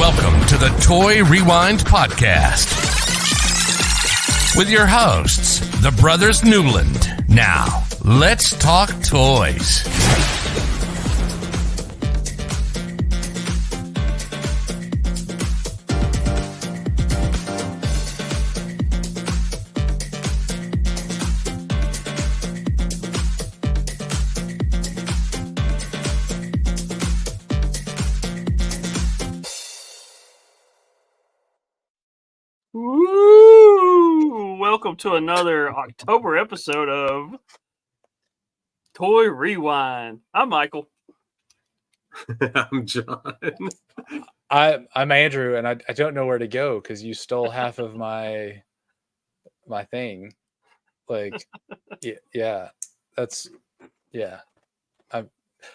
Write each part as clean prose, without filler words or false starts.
Welcome to the Toy Rewind Podcast with your hosts, the Brothers Newland. Now, let's talk toys. Welcome to another October episode of Toy Rewind. I'm Michael. I'm John. I'm Andrew, and I don't know where to go because you stole half of my thing. Like, yeah,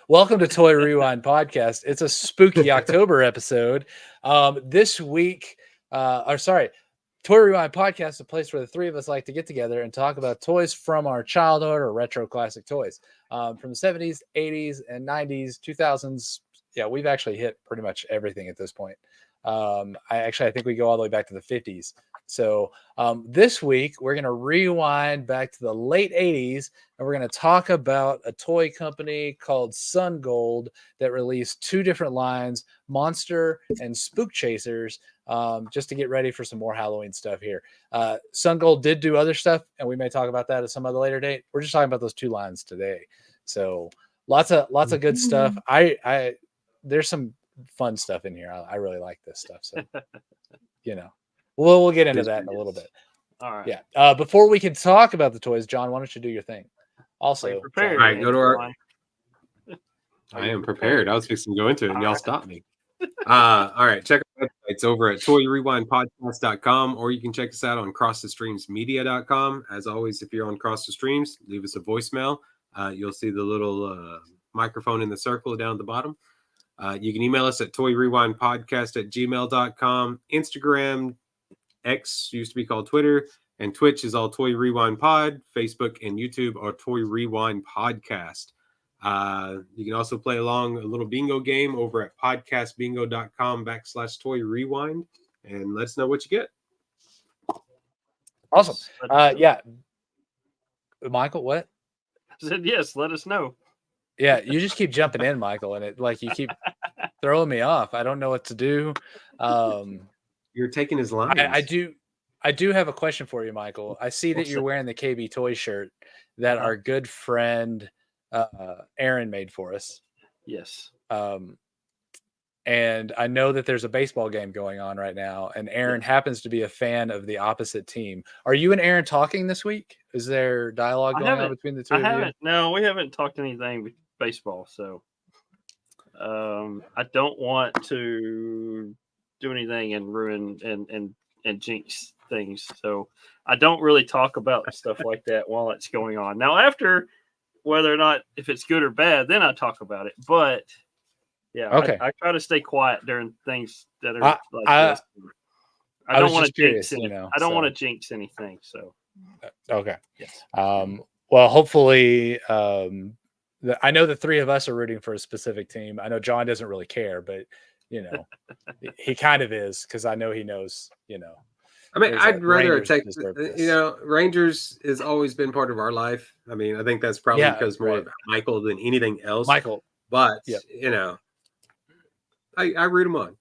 welcome to Toy Rewind Podcast. It's a spooky October episode. This week, Toy Rewind Podcast is a place where the three of us like to get together and talk about toys from our childhood or retro classic toys from the 70s, 80s, and 90s, 2000s. Yeah, we've actually hit pretty much everything at this point. I think we go all the way back to the 50s. So this week, we're going to rewind back to the late 80s, and we're going to talk about a toy company called Sungold that released two different lines, Monster and Spook Chasers, just to get ready for some more Halloween stuff here. Sungold did do other stuff, and we may talk about that at some other later date. We're just talking about those two lines today. So lots of good stuff. There's some fun stuff in here. I really like this stuff. So, we'll get into that in a little bit. All right. Yeah. Before we can talk about the toys, John, why don't you do your thing? Also, prepared. All right, go to our. I am prepared. I was fixing to go into it, and y'all stopped me. All right, check our websites over at toyrewindpodcast.com, or you can check us out on crossthestreamsmedia.com. As always, if you're on Cross the Streams, leave us a voicemail. You'll see the little microphone in the circle down at the bottom. You can email us at toyrewindpodcast@gmail.com. Instagram, X used to be called Twitter, and Twitch is all Toy Rewind Pod. Facebook and YouTube are Toy Rewind Podcast. You can also play along a little bingo game over at podcastbingo.com/Toy Rewind, and let us know what you get. Awesome. Michael, what? I said yes, let us know. Yeah, you just keep jumping in, Michael, and you keep throwing me off. I don't know what to do. You're taking his lines. I do have a question for you, Michael. I see that you're wearing the KB Toy shirt that our good friend Aaron made for us. Yes. And I know that there's a baseball game going on right now, and Aaron happens to be a fan of the opposite team. Are you and Aaron talking this week? Is there dialogue going on between the two of you? No, we haven't talked anything with baseball, so I don't want to do anything and ruin and jinx things. So I don't really talk about stuff like that while it's going on. Now, after, whether or not if it's good or bad, then I talk about it. But yeah, okay. I try to stay quiet during things that are like this. I don't want to jinx anything. I don't want to jinx anything. So okay. Yes. Well, hopefully, I know the three of us are rooting for a specific team. I know John doesn't really care, but he kind of is, because I know he knows. I mean, I'd rather Texas. Rangers has always been part of our life. I mean, I think that's probably because more of Michael than anything else. Michael, but I root them on,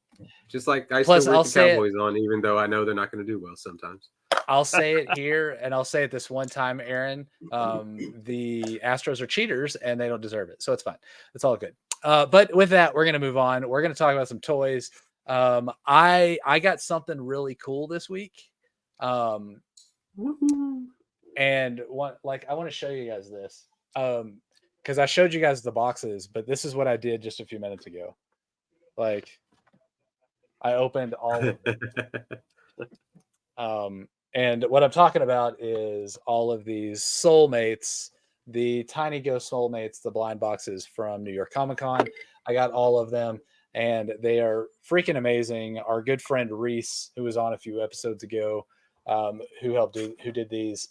just like I still root the Cowboys on, even though I know they're not going to do well sometimes. I'll say it here, and I'll say it this one time, Aaron. The Astros are cheaters, and they don't deserve it, so it's fine. It's all good. But with that, we're going to move on. We're going to talk about some toys. I got something really cool this week. And I want to show you guys this. Because I showed you guys the boxes, but this is what I did just a few minutes ago. I opened all of them. And what I'm talking about is all of these Soulmates, the Tiny Ghost Soulmates, the blind boxes from New York Comic Con. I got all of them, and they are freaking amazing. Our good friend Reese, who was on a few episodes ago, who did these,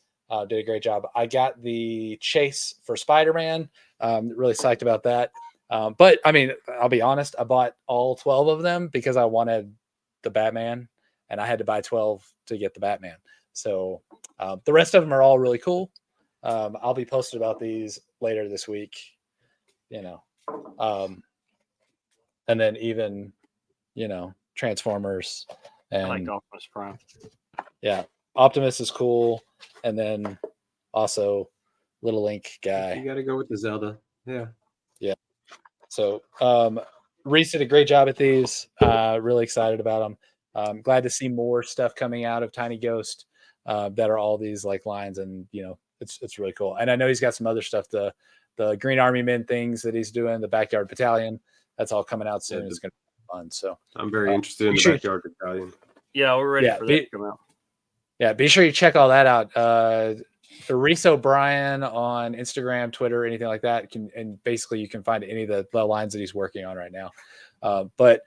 did a great job. I got the Chase for Spider-Man. Really psyched about that. But I mean, I'll be honest, I bought all 12 of them because I wanted the Batman, and I had to buy 12 to get the Batman. So the rest of them are all really cool. I'll be posted about these later this week, and then even, Transformers and I like Optimus Prime. Yeah, Optimus is cool, and then also Little Link guy. You got to go with the Zelda. Yeah. So Reese did a great job at these. Really excited about them. Glad to see more stuff coming out of Tiny Ghost that are all these like lines, and it's really cool. And I know he's got some other stuff. The Green Army Men things that he's doing, the Backyard Battalion, that's all coming out soon. It's going to be fun. So I'm very interested in the Backyard Battalion. Yeah, we're ready for that to come out. Yeah, be sure you check all that out. Reese O'Brien on Instagram, Twitter, anything like that. And basically you can find any of the lines that he's working on right now. But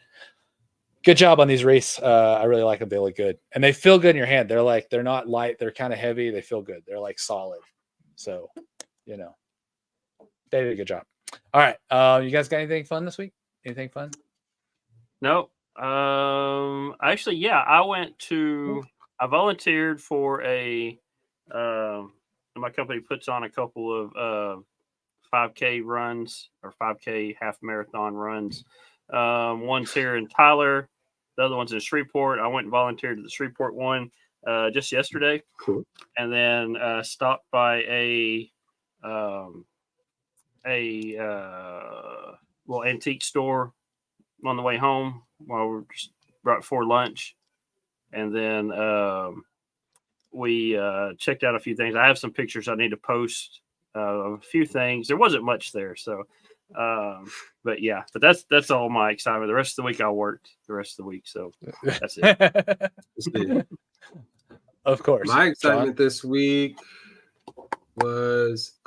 good job on these, Reese. I really like them. They look good. And they feel good in your hand. They're not light. They're kind of heavy. They feel good. They're like solid. So, they did a good job. All right. You guys got anything fun this week? Anything fun? No. Actually, yeah, I volunteered for my company puts on a couple of 5K runs or 5K half marathon runs. One's here in Tyler, the other one's in Shreveport. I went and volunteered to the Shreveport one just yesterday. Cool. And then stopped by a little antique store on the way home while we were just right before lunch. And then we checked out a few things. I have some pictures I need to post of a few things. There wasn't much there, so but that's all my excitement. The rest of the week I worked the rest of the week, so that's it. Of course. My excitement this week was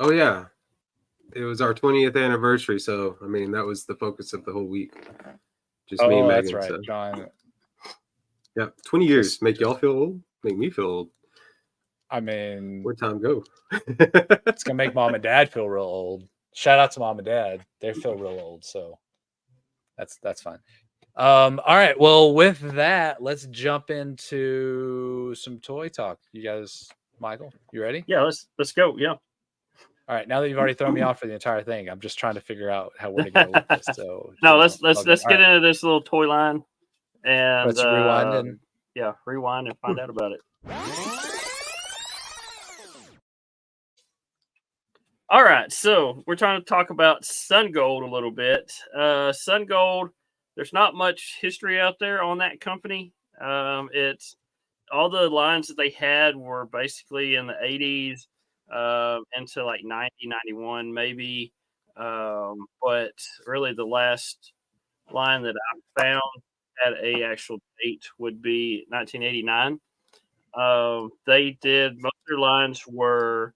it was our 20th anniversary, so I mean that was the focus of the whole week. Just me and Megan. That's right, so. John. Yeah, 20 years. Make y'all feel old? Make me feel old. I mean, where'd time go? It's gonna make mom and dad feel real old. Shout out to mom and dad. They feel real old, so that's fine. All right. Well, with that, let's jump into some toy talk. You guys, Michael, you ready? Yeah, let's go. Yeah. All right. Now that you've already thrown me off for the entire thing, I'm just trying to figure out where to go with this. So no, let's get into this little toy line and let's rewind and rewind and find out about it. All right, so we're trying to talk about Sungold a little bit. Sungold, there's not much history out there on that company. It's all the lines that they had were basically in the 80s into like 90, 91 maybe. But really the last line that I found at a actual date would be 1989. They did, most of their lines were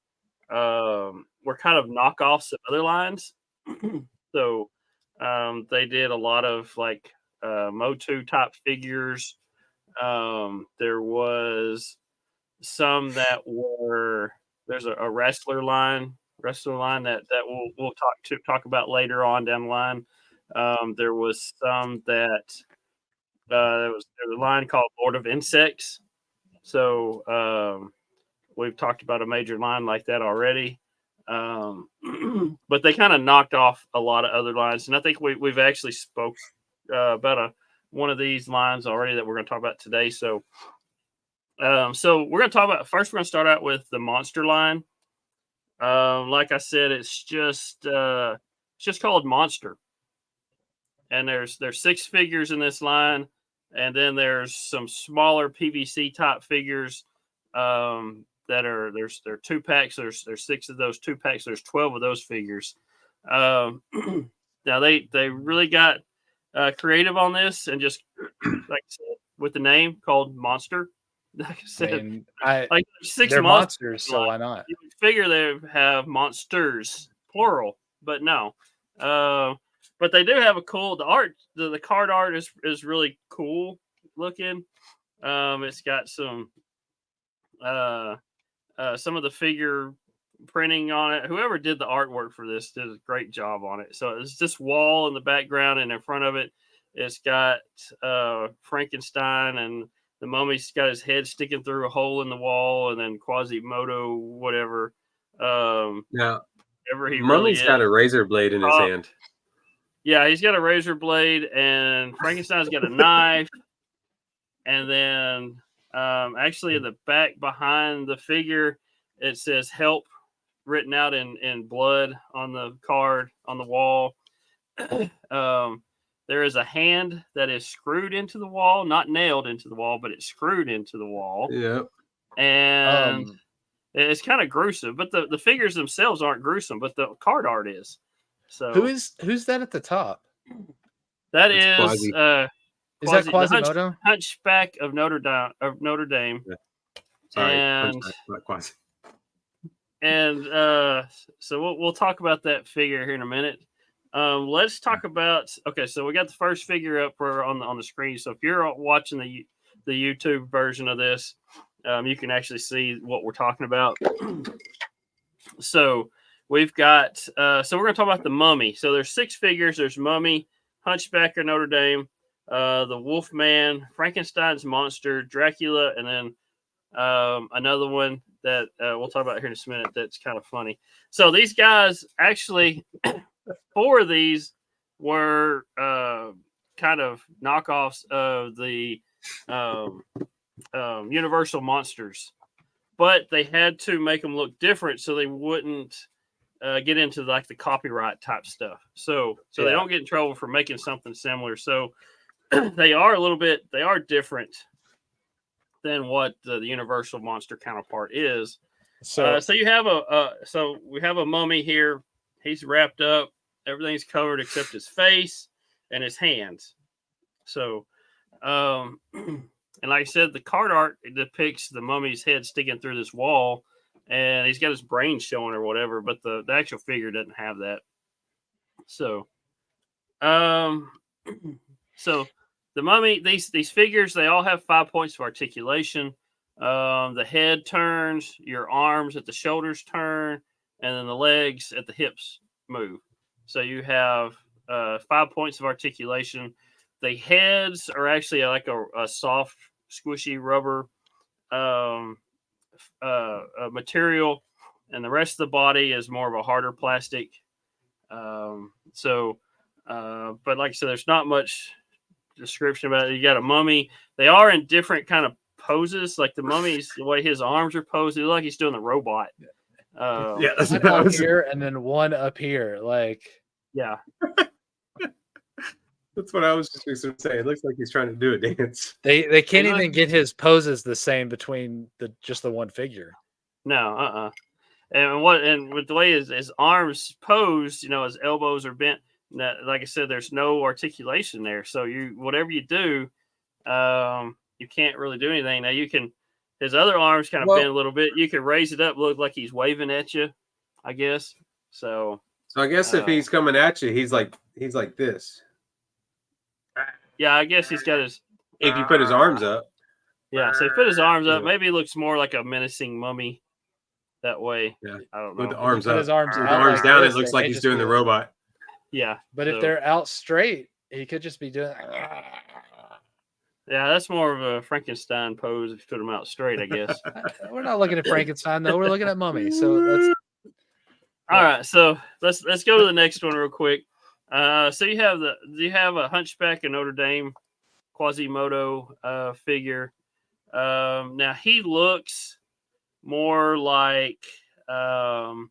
kind of knockoffs of other lines. So they did a lot of like Motu type figures. There was some that were, there's a wrestler line that we'll talk about later on down the line. There was some that there was a line called Lord of Insects. So we've talked about a major line like that already. But they kind of knocked off a lot of other lines, and I think we've actually spoke about one of these lines already that we're going to talk about today. So so we're going to talk about, first we're going to start out with the monster line. Like I said, it's just called Monster, and there's 6 figures in this line, and then there's some smaller PVC type figures that are there are 2 packs. There's 6 of those 2 packs. There's 12 of those figures. Now they really got creative on this, and just like I said, with the name called Monster. Like I said, like 6 they're monsters, so like, why not? You would figure they have monsters plural, but no. But they do have a cool, the art, the card art is really cool looking. It's got some of the figure printing on it. Whoever did the artwork for this did a great job on it. So it's this wall in the background, and in front of it It's got Frankenstein, and the mummy's got his head sticking through a hole in the wall, and then Quasimodo, whatever. Now, Whatever he Mummy's really got is. a razor blade in his hand. Yeah, he's got a razor blade, and Frankenstein's got a knife. And then actually in the back behind the figure, it says help written out in blood on the card on the wall. There is a hand that is screwed into the wall, not nailed into the wall, but it's screwed into the wall. Yep. And it's kind of gruesome, but the figures themselves aren't gruesome, but the card art is. So who's that at the top? That That's is Quasi. Is that the Quasimodo? Hunchback of Notre Dame. Yeah. Sorry, And Hunchback, not Quasi. And so we'll talk about that figure here in a minute. Let's talk about so we got the first figure up on the screen. So if you're watching the YouTube version of this, you can actually see what we're talking about. So we've got so we're going to talk about the Mummy. So there's 6 figures. There's Mummy, Hunchback of Notre Dame, the Wolfman, Frankenstein's monster, Dracula, and then another one that we'll talk about here in just a minute that's kind of funny. So these guys actually 4 of these were kind of knockoffs of the Universal monsters, but they had to make them look different so they wouldn't get into like the copyright type stuff. So they don't get in trouble for making something similar. So they are different than what the Universal monster counterpart is. So you have we have a mummy here. He's wrapped up. Everything's covered except his face and his hands. So, and like I said, the card art depicts the mummy's head sticking through this wall, and he's got his brain showing or whatever. But the actual figure doesn't have that. So, so the mummy, these figures, they all have 5 points of articulation. The head turns, your arms at the shoulders turn, and then the legs at the hips move. So you have 5 points of articulation. The heads are actually like a soft, squishy rubber material, and the rest of the body is more of a harder plastic. But like I said, there's not much description about it. You got a mummy. They are in different kind of poses. Like the mummy's, the way his arms are posed, it looks like he's doing the robot. Yeah, that's one up here and then one up here. Like, yeah, that's what I was just going to say. It looks like he's trying to do a dance. they can't even get his poses the same between just the one figure. No, and with the way his arms posed, his elbows are bent. Like I said, there's no articulation there. So whatever you do, you can't really do anything. Now his other arms kind of bend a little bit. You can raise it up, look like he's waving at you, I guess. So I guess if he's coming at you, he's like this. Yeah, I guess he's got his. If you put his arms up. Yeah, so he put his arms up. Maybe he looks more like a menacing mummy that way. Yeah, I don't know. with the arms up. His arms, with the arms like down, this, it looks like he's doing the like, robot. Yeah, but if they're out straight, he could just be doing. Yeah, that's more of a Frankenstein pose if you put him out straight, I guess. We're not looking at Frankenstein though. We're looking at Mummy. So that's all right. So let's go to the next one real quick. So you have a Hunchback of Notre Dame Quasimodo figure. Now he looks more like the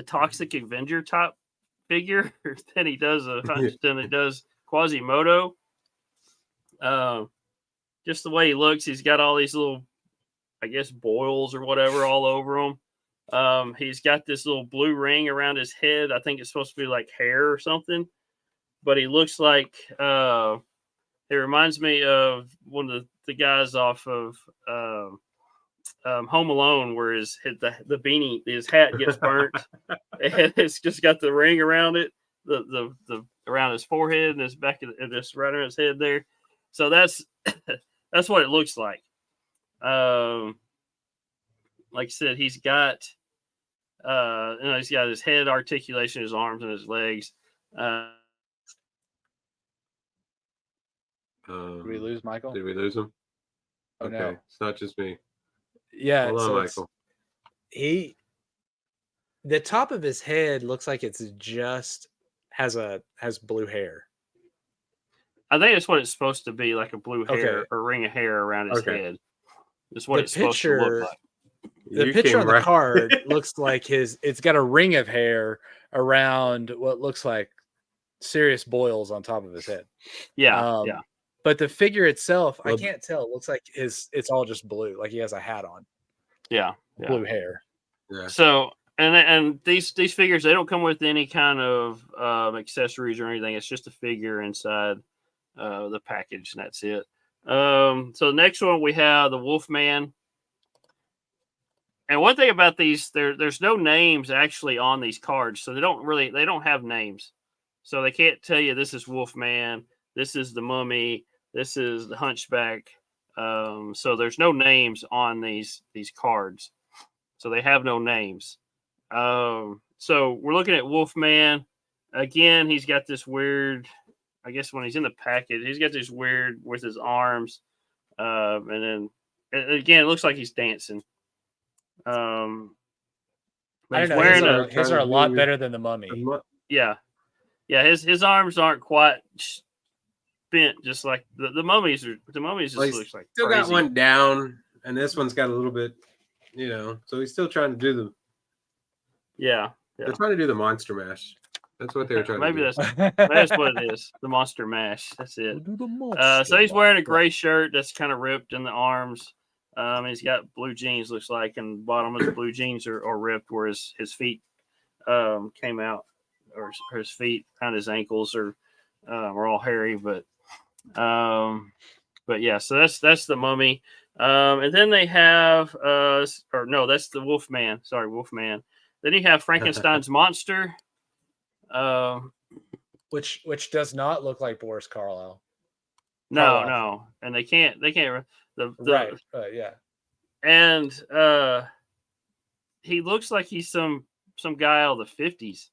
Toxic Avenger type figure than he does Quasimodo. Just the way he looks, he's got all these little, I guess, boils or whatever all over him. He's got this little blue ring around his head. I think it's supposed to be like hair or something, but he looks like it reminds me of one of the guys off of Home Alone, where the beanie, his hat gets burnt, and it's just got the ring around it, the around his forehead and his back of just right around his head there. So that's what it looks like. Like I said, he's got his head articulation, his arms and his legs. Did we lose Michael? Did we lose him? Oh, Okay, no. it's not just me. Yeah. Hold on, So Michael. the top of his head looks like it's just has blue hair. I think that's what it's supposed to be, like a blue hair Okay. or ring of hair around his Okay. head. That's what it's supposed to look like. The You picture came on the right- card looks like it's got a ring of hair around what looks like serious boils on top of his head. Yeah, yeah. But the figure itself, I Well- can't tell. It looks like it's all just blue, like he has a hat on. Yeah. Blue hair. Yeah. So and these figures, they don't come with any kind of accessories or anything. It's just a figure inside the package, and that's it. So the next one we have the Wolfman. And one thing about these, there's no names actually on these cards, so they don't have names, so they can't tell you this is Wolfman, this is the Mummy, this is the Hunchback. So there's no names on these cards, so they have no names. So we're looking at Wolfman again. He's got this weird, I guess when he's in the package, he's got this weird with his arms, and then again it looks like he's dancing. But I he's don't know. wearing His are a lot better than the Mummy. yeah. His arms aren't quite bent, just like the mummies are. The mummies just looks like still crazy. got one down, and this one's got a little bit, so he's still trying to do the. Yeah. They're trying to do the monster mash. That's what they were trying Maybe to do. that's what it is. The monster mash. That's it. So he's wearing a gray shirt that's kind of ripped in the arms. He's got blue jeans, looks like, and the bottom of the blue jeans are ripped where his feet came out, or his feet around his ankles are all hairy, but yeah. So that's the Mummy, and then they have that's the Wolfman. Sorry, Wolfman. Then you have Frankenstein's monster, which does not look like Boris Karloff. No, and they can't right, yeah. And he looks like he's some guy out of the 50s.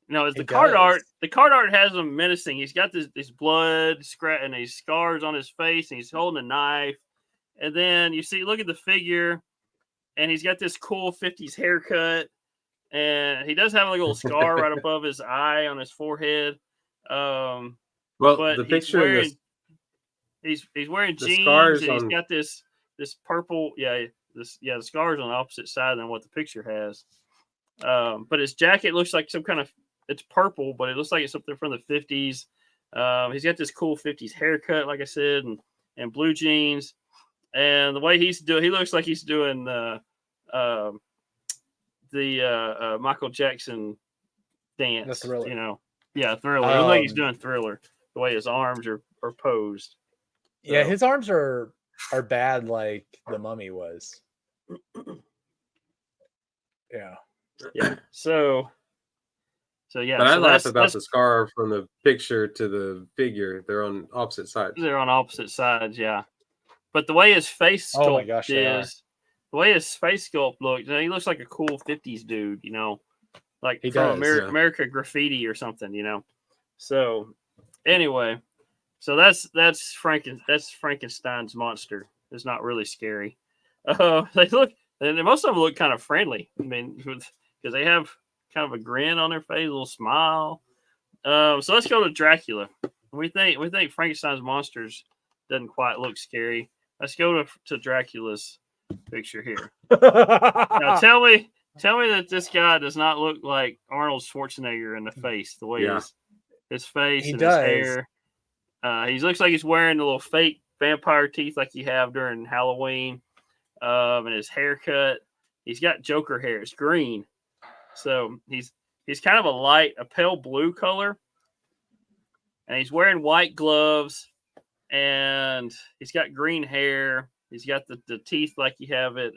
No, it's the card art. The card art has him menacing. He's got this blood and these scars on his face, and he's holding a knife. And then look at the figure, and he's got this cool 50s haircut, and he does have like a little scar right above his eye on his forehead. Well, but the picture he's wearing jeans, and he's got this purple, the scars on the opposite side than what the picture has. But his jacket looks like it's purple, but it looks like it's something from the 50s. He's got this cool 50s haircut, like I said, and blue jeans. And the way he looks like he's doing the Michael Jackson dance. The Thriller. Thriller. It looks like he's doing Thriller. The way his arms are posed. So. Yeah, his arms are bad, like the Mummy was. Yeah. So yeah. But I laugh about the scar from the picture to the figure. They're on opposite sides. They're on opposite sides, yeah. But the way his face sculpt the way his face sculpt looks, he looks like a cool 50s dude, like he from does, America Graffiti or something, So anyway, so that's Frankenstein's monster. It's not really scary. They look, and most of them look kind of friendly. I mean, because they have kind of a grin on their face, a little smile. So let's go to Dracula. We think Frankenstein's monsters doesn't quite look scary. Let's go to Dracula's picture here. Now tell me that this guy does not look like Arnold Schwarzenegger in the face, the way his face and his hair. He looks like he's wearing the little fake vampire teeth like you have during Halloween. And his haircut. He's got Joker hair. It's green. So he's kind of a pale blue color. And he's wearing white gloves. And he's got green hair. He's got the teeth like you have at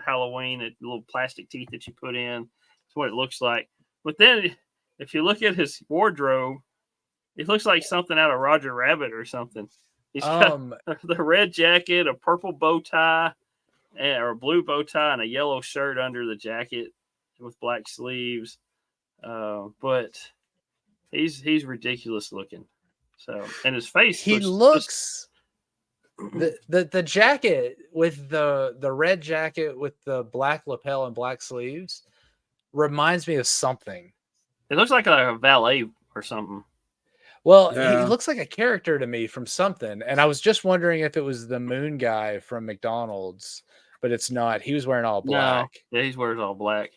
Halloween, the little plastic teeth that you put in. That's what it looks like. But then if you look at his wardrobe, it looks like something out of Roger Rabbit or something. He's got the red jacket, a purple bow tie, or a blue bow tie, and a yellow shirt under the jacket with black sleeves. But he's ridiculous looking. So, and his face, he looks the jacket with the red jacket with the black lapel and black sleeves reminds me of something. It looks like a valet or something. Well, he looks like a character to me from something, and I was just wondering if it was the Moon guy from McDonald's, but it's not. He was wearing all black. No, yeah, he wears all black.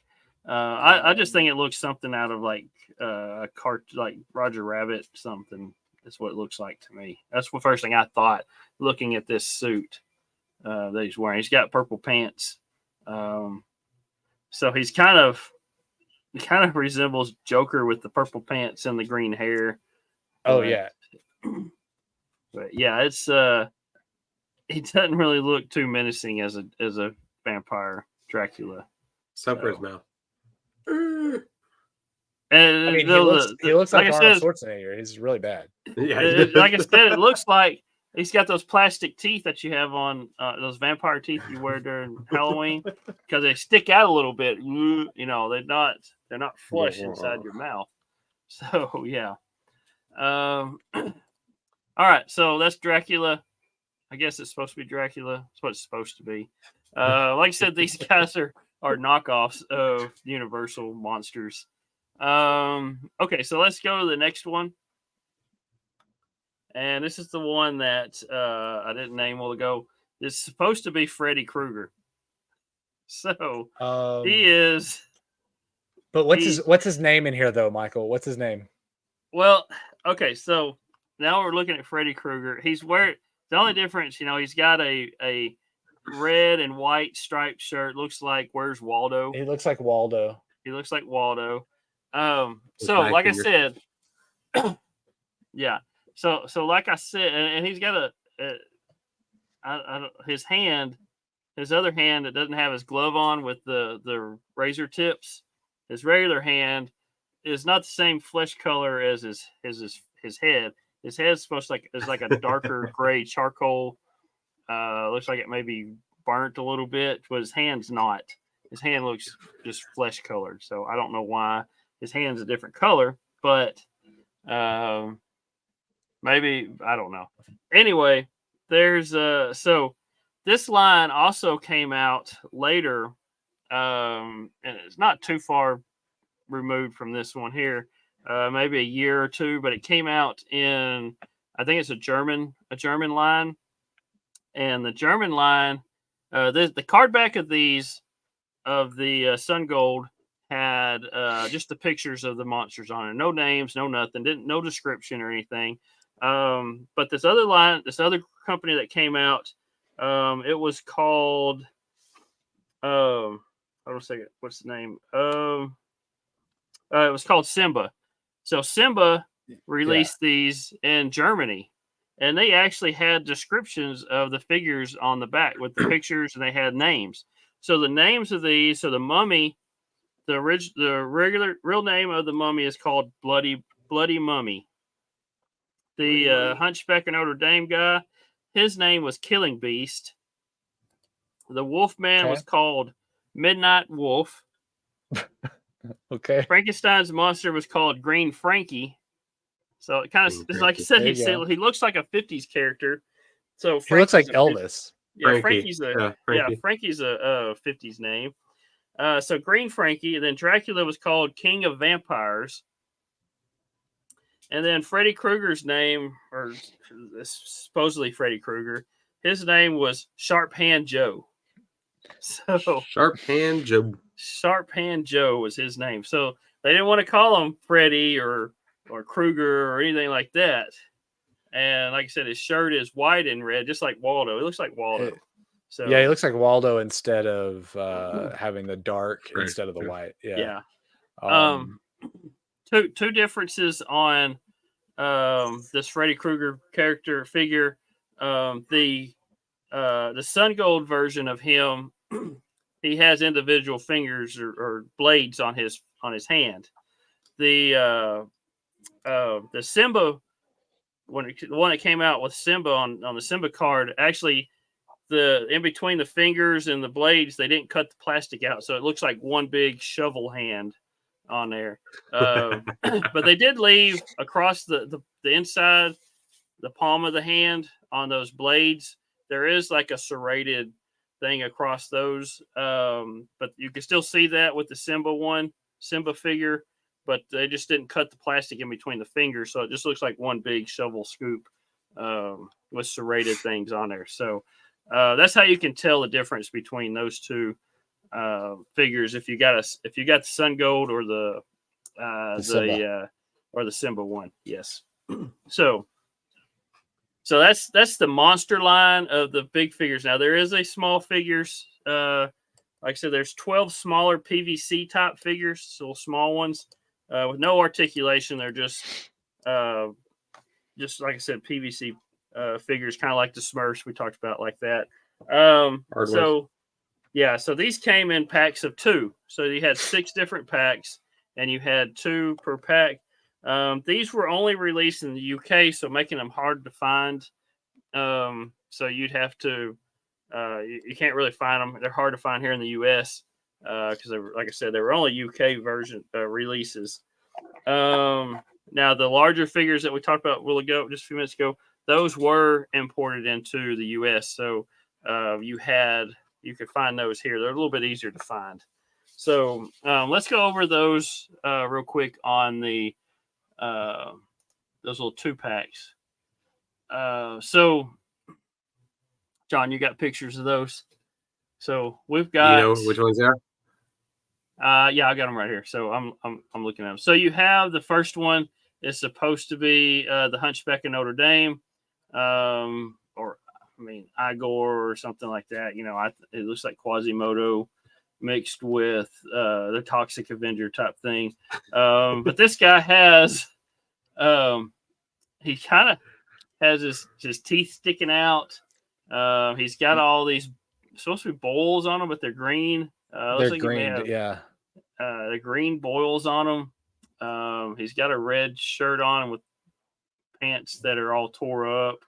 I just think it looks something out of like a cart, like Roger Rabbit, something. That's what it looks like to me. That's the first thing I thought looking at this suit that he's wearing. He's got purple pants, so he kind of resembles Joker with the purple pants and the green hair. Oh yeah, but yeah, it's he doesn't really look too menacing as a vampire Dracula. Except for his mouth. And I mean, he looks like Arnold Schwarzenegger. He's really bad. Yeah, like I said, it looks like he's got those plastic teeth that you have on those vampire teeth you wear during Halloween because they stick out a little bit. You know, they're not flush inside your mouth. So yeah. All right, so that's Dracula. I guess it's supposed to be Dracula. That's what it's supposed to be. Like I said, these guys are knockoffs of Universal monsters. Okay, so let's go to the next one. And this is the one that I didn't name a while ago. It's supposed to be Freddy Krueger. So he is. But what's his name in here though, Michael? What's his name? Well, okay, so now we're looking at Freddy Krueger. He's wearing the only difference, he's got a red and white striped shirt. Looks like Where's Waldo? He looks like Waldo. So like I said, yeah. So like I said, and he's got his other hand that doesn't have his glove on with the razor tips. His regular hand is not the same flesh color as his head. His head's supposed to is like a darker gray charcoal. Looks like it may be burnt a little bit, but his hand's not. His hand looks just flesh colored. So I don't know why his hand's a different color, but maybe I don't know. Anyway, there's so this line also came out later, and it's not too far removed from this one here, maybe a year or two, but it came out in, I think it's a German line, and the German line, the card back of the Sungold had just the pictures of the monsters on it, no names, no nothing, no description or anything. But this other company that came out, it was called, hold on a second, what's the name? It was called Simba. So Simba released these in Germany, and they actually had descriptions of the figures on the back with the pictures, and they had names. So the names of these, so the mummy, the real name of the mummy is called Bloody Mummy. The Hunchback of Notre Dame guy, his name was Killing Beast. The Wolfman was called Midnight Wolf. Okay. Frankenstein's monster was called Green Frankie. So it kind of, like I said, he looks like a 50s character. So he looks like Elvis. Frankie's a 50s name. So Green Frankie, and then Dracula was called King of Vampires. And then Freddy Krueger's name, or supposedly Freddy Krueger, his name was Sharp Hand Joe. So Sharp Hand Joe was his name. So they didn't want to call him Freddy or Krueger or anything like that. And like I said, his shirt is white and red, just like Waldo. It looks like Waldo. So yeah, he looks like Waldo instead of having the dark instead of the white. Yeah. Two differences on this Freddy Krueger character figure. The Sungold version of him, he has individual fingers or blades on his hand. The Simba, the one that came out with Simba on the Simba card, actually the in between the fingers and the blades, they didn't cut the plastic out, so it looks like one big shovel hand on there. But they did leave across the inside the palm of the hand on those blades. There is like a serrated thing across those, but you can still see that with the Simba figure, but they just didn't cut the plastic in between the fingers, so it just looks like one big shovel scoop with serrated things on there. So that's how you can tell the difference between those two figures if you got the Sungold or the Simba one. Yes. So that's the monster line of the big figures. Now there is a small figures. Like I said, there's 12 smaller PVC type figures, so small ones with no articulation. They're just like I said, PVC figures, kind of like the Smurfs we talked about, like that. So these came in packs of 2. So you had 6 different packs, and you had 2 per pack. These were only released in the UK, so making them hard to find. So you'd have to, you can't really find them. They're hard to find here in the US because, like I said, they were only UK version releases. Now, the larger figures that we talked about just a few minutes ago, those were imported into the US. So you could find those here. They're a little bit easier to find. So let's go over those real quick on the those little 2 packs. So John, you got pictures of those. So we've got. You know which ones they are? Yeah, I got them right here. So I'm looking at them. So you have the first one is supposed to be the Hunchback of Notre Dame, Igor or something like that. You know, it looks like Quasimodo mixed with the Toxic Avenger type thing. But this guy has, he kind of has his teeth sticking out. He's got all these supposed to be boils on them, but they're green. They're like green, the green boils on them. He's got a red shirt on with pants that are all tore up.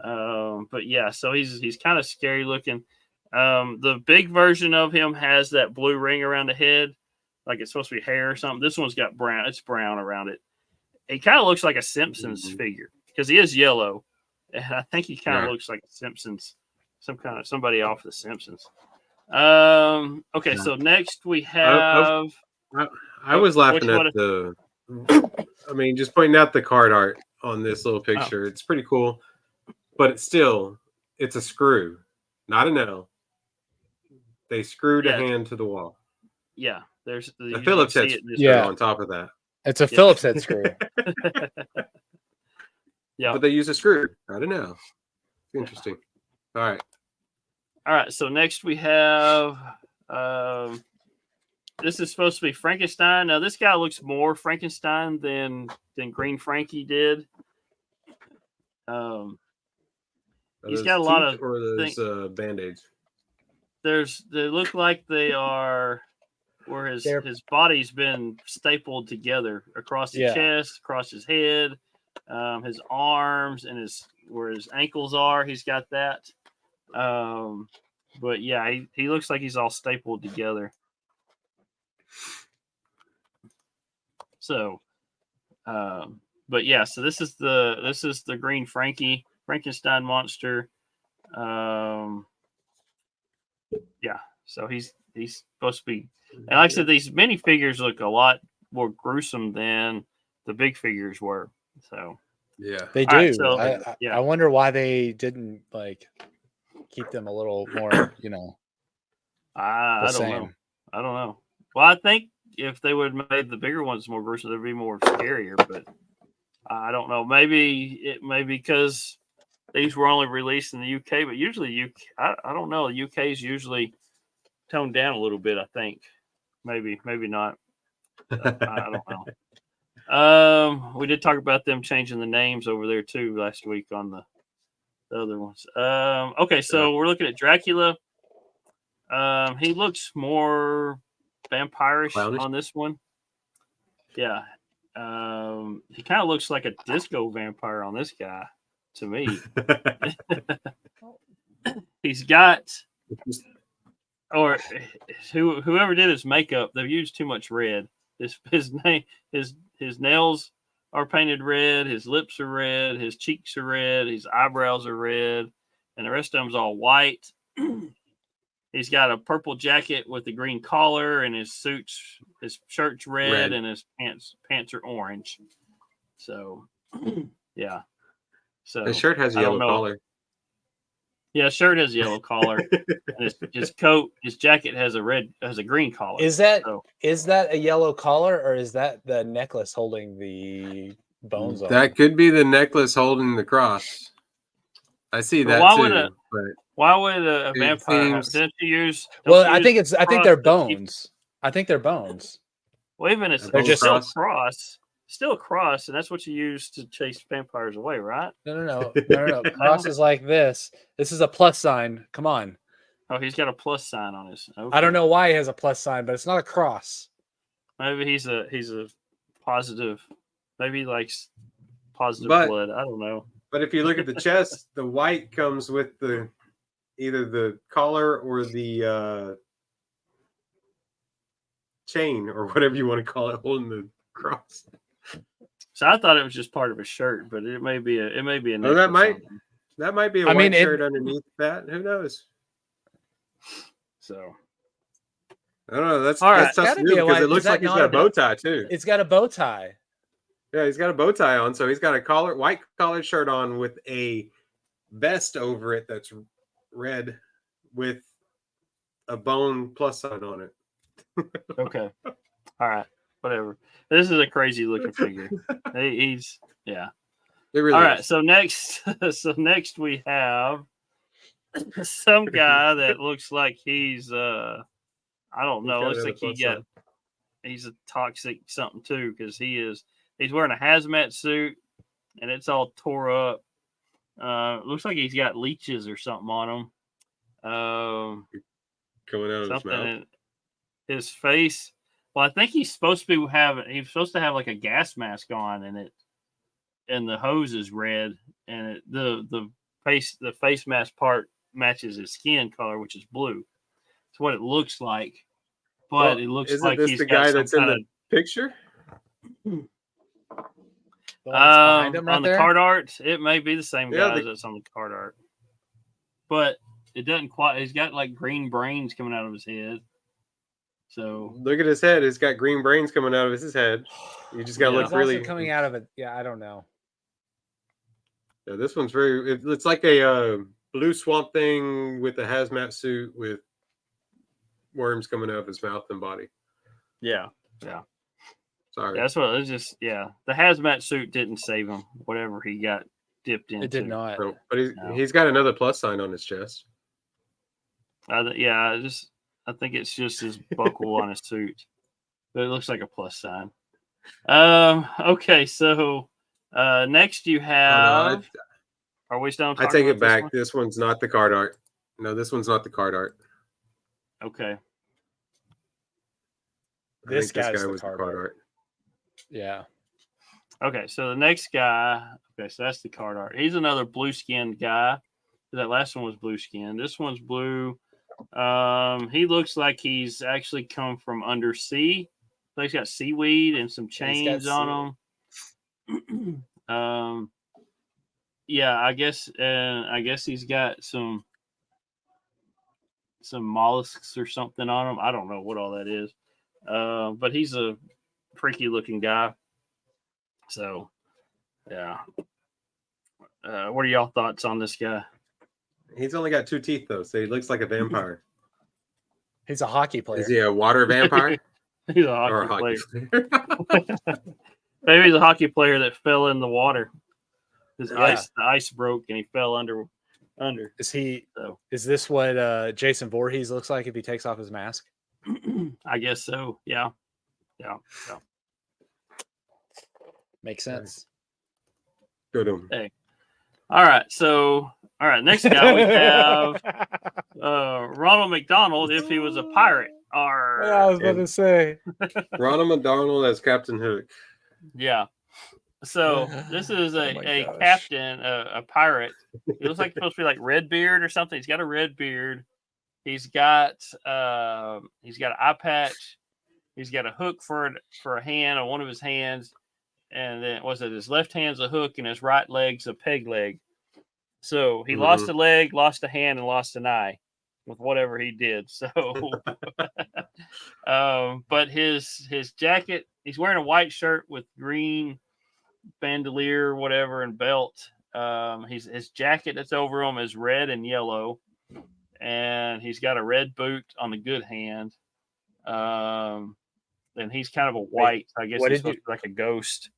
But yeah, so he's kind of scary looking. The big version of him has that blue ring around the head, like it's supposed to be hair or something. This one's got brown. It's brown around it. He kind of looks like a Simpsons figure because he is yellow, and I think he kind of looks like Simpsons, somebody off the Simpsons. Okay, so next we have. I was laughing at just pointing out the card art on this little picture. It's pretty cool, but it's a screw, not a nail. They screwed a hand to the wall. Yeah, there's the Phillips head screw on top of that. It's a Phillips head screw. Yeah, but they use a screw. I don't know. Interesting. All right. So next we have. This is supposed to be Frankenstein. Now this guy looks more Frankenstein than Green Frankie did. He's got a lot of those band-aids. They look like they are where his body's been stapled together across the chest, across his head, his arms, and where his ankles are. He's got that. But yeah, he looks like he's all stapled together. So, but yeah, so this is the Green Frankenstein monster. Yeah, so he's supposed to be, and like I said, these minifigures look a lot more gruesome than the big figures were. So yeah, they do. Right, so, I wonder why they didn't keep them a little more, I don't know. Well, I think if they would have made the bigger ones more gruesome, they'd be more scarier. But I don't know. Maybe because these were only released in the UK, but usually I don't know. The UK is usually toned down a little bit. I think maybe not. I don't know. We did talk about them changing the names over there too last week on the other ones. Okay, so we're looking at Dracula. He looks more vampirish on this one. Yeah. He kind of looks like a disco vampire on this guy to me. He's got, or whoever did his makeup, they've used too much red. His nails are painted red. His lips are red. His cheeks are red. His eyebrows are red, and the rest of them's all white. He's got a purple jacket with a green collar, and his shirt's red. And his pants are orange. So, yeah. So His shirt has a yellow collar. Yeah, shirt has a yellow collar. And his jacket has a green collar. Is that a yellow collar, or is that the necklace holding the bones on? That could be the necklace holding the cross. I see that too. Why would a vampire didn't you use? I think they're bones. I think they're bones. Wait a minute, they're just still a cross. Still a cross, and that's what you use to chase vampires away, right? No. Cross is like this. This is a plus sign. Come on. Oh, he's got a plus sign on his. Okay. I don't know why he has a plus sign, but it's not a cross. Maybe he's a positive. Maybe he likes positive blood. I don't know. But if you look at the chest, the white comes with either the collar or the chain or whatever you want to call it, holding the cross. So I thought it was just part of a shirt, but it may be a Oh, that might be a white shirt underneath that. Who knows? So I don't know. That's tough to do because it looks like he's got a bow tie too. It's got a bow tie. Yeah, he's got a bow tie on, so he's got a white collared shirt on with a vest over it that's red with a bone plus sign on it. Okay. All right. Whatever. This is a crazy looking figure. He's yeah. It really All is. right. So next we have some guy that looks like he's I don't know. Looks like he's a toxic something too, because he's wearing a hazmat suit and it's all tore up. Looks like he's got leeches or something on him. Coming out of his mouth. His face. Well, I think he's supposed to have like a gas mask on, and the hose is red, and the face mask part matches his skin color, which is blue. It's what it looks like, but it looks like he's the got guy that's in the picture. On the card art, it may be the same guy that's on the card art, but it doesn't quite. He's got like green brains coming out of his head. So look at his head. It's got green brains coming out of his head. You just got to look really coming out of it. Yeah, I don't know. Yeah, this one's it's like a blue swamp thing with a hazmat suit with worms coming out of his mouth and body. Yeah. Sorry. That's what it was. Just the hazmat suit didn't save him. Whatever he got dipped into, it did not. So, but he's got another plus sign on his chest. I think it's just his buckle on his suit, but it looks like a plus sign. Okay, so next you have. Are we still? I take it back. This one's not the card art. No, this one's not the card art. Okay. This guy was the card art. Yeah. Okay, so the next guy. Okay, so that's the card art. He's another blue skinned guy. That last one was blue skinned. This one's blue. He looks like he's actually come from undersea. So he's got seaweed and some chains on him. Yeah, I guess he's got some mollusks or something on him. I don't know what all that is. But he's a freaky looking guy. So, yeah. What are y'all thoughts on this guy? He's only got 2 teeth though, so he looks like a vampire. He's a hockey player. Is he a water vampire? He's a hockey player. Maybe he's a hockey player that fell in the water. The ice broke and he fell under. Is this what Jason Voorhees looks like if he takes off his mask? I guess so. Yeah. Makes sense. Go to him. Hey. All right. Next guy we have Ronald McDonald if he was a pirate. I was about to say. Ronald McDonald as Captain Hook. Yeah. So this is a captain, a pirate. He looks like he's supposed to be like Redbeard or something. He's got a red beard. He's got an eye patch. He's got a hook for a hand on one of his hands, and then was it his left hand's a hook and his right leg's a peg leg. So he lost a leg, lost a hand, and lost an eye with whatever he did. So, but his jacket, he's wearing a white shirt with green bandolier, whatever, and belt. His jacket that's over him is red and yellow, and he's got a red boot on the good hand. And he's kind of a white. I guess he's supposed to be like a ghost.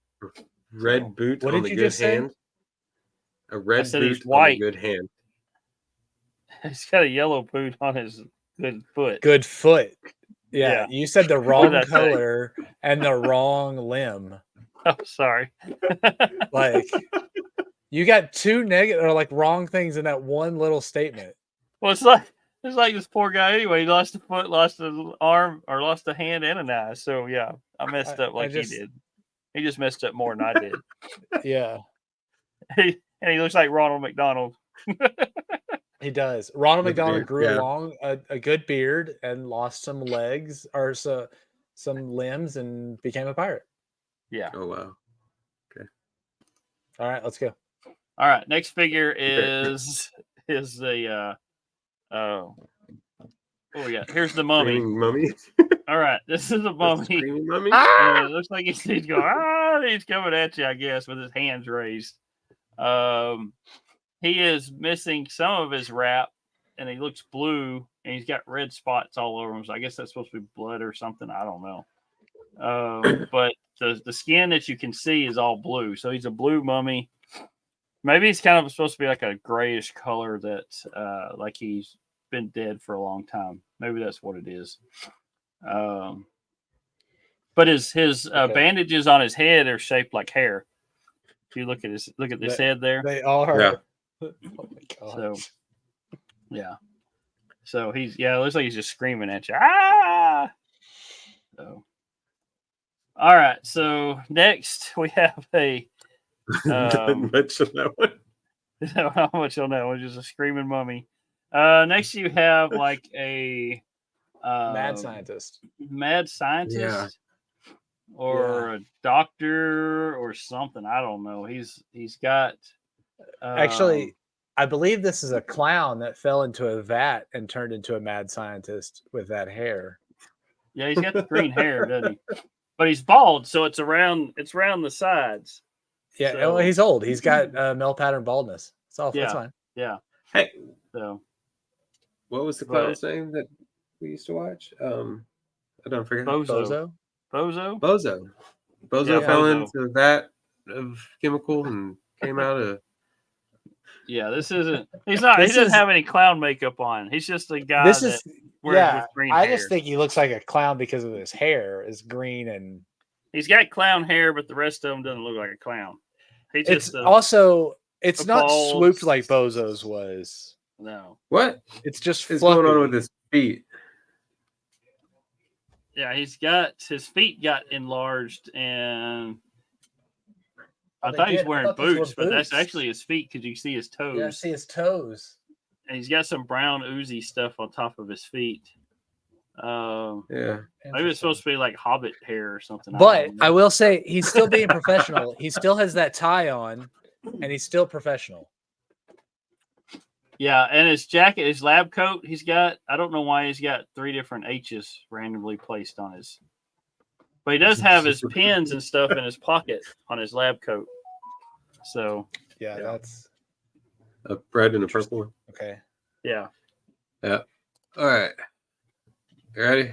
Red boot what on did the you good just say? hand. A red said boot he's on the white. good hand. He's got a yellow boot on his good foot. Good foot. Yeah, Yeah. you said the What wrong did I say? color and the wrong limb. Oh, sorry. Like you got two negative or like wrong things in that one little statement. Well, it's like this poor guy anyway. He lost a foot, lost an arm, or lost a hand and an eye. So yeah, I messed up like he did. He just messed up more than I did. Yeah. And he looks like Ronald McDonald. He does. Ronald With a McDonald beard, grew yeah. along a good beard and lost some legs or some limbs and became a pirate. Yeah. Oh wow. All right, let's go. All right. Next figure is a what we got? Here's the mummy. Screaming mummy. All right. This is a mummy. Screaming mummy. And it looks like he's going, he's coming at you, I guess, with his hands raised. He is missing some of his wrap, and he looks blue, and he's got red spots all over him. So I guess that's supposed to be blood or something. I don't know. But the skin that you can see is all blue. So he's a blue mummy. Maybe he's kind of supposed to be like a grayish color that like he's been dead for a long time. Maybe that's what it is. But his bandages on his head are shaped like hair. If you look at this head there. They are. Yeah. Oh my god. So yeah. So it looks like he's just screaming at you. Ah! So all right. So next we have a Didn't mention that one. I don't know how much you'll know. It's just a screaming mummy. Next you have like a Mad scientist. Yeah. or a doctor or something. I don't know. He's got Actually, I believe this is a clown that fell into a vat and turned into a mad scientist with that hair. yeah, he's got the green hair, doesn't he? But he's bald, so it's around the sides. Yeah, So- well, he's old. He's got male pattern baldness. It's all Yeah. that's fine. Yeah. Hey, So what was the clown's name that we used to watch? I don't forget. Bozo. Bozo? Bozo. Bozo Yeah, fell Bozo. into that of chemical and came out of. Yeah, this isn't. He's not. This he doesn't is- have any clown makeup on. He's just a guy This that is wears yeah. with green I hair. just think he looks like a clown because of his hair is green and He's got clown hair, but the rest of him doesn't look like a clown. He's it's just also it's a not bald- swooped like Bozo's was. no. What It's just is fluffy. going on with his feet? Yeah, he's got his feet got enlarged, and I they thought he was did. I wearing thought those were boots, but that's boots. actually his feet because you see his toes. Yeah, see his toes. And he's got some brown oozy stuff on top of his feet. Yeah. Maybe it's supposed to be like hobbit hair or something. But don't know. I will say he's still being professional. He still has that tie on, and he's still professional. Yeah, and his jacket, his lab coat, he's got. I don't know why he's got 3 different H's randomly placed on his. But he does have his pins and stuff in his pocket on his lab coat. So Yeah, Yeah. that's A red and a purple one. okay. yeah. All right. You ready?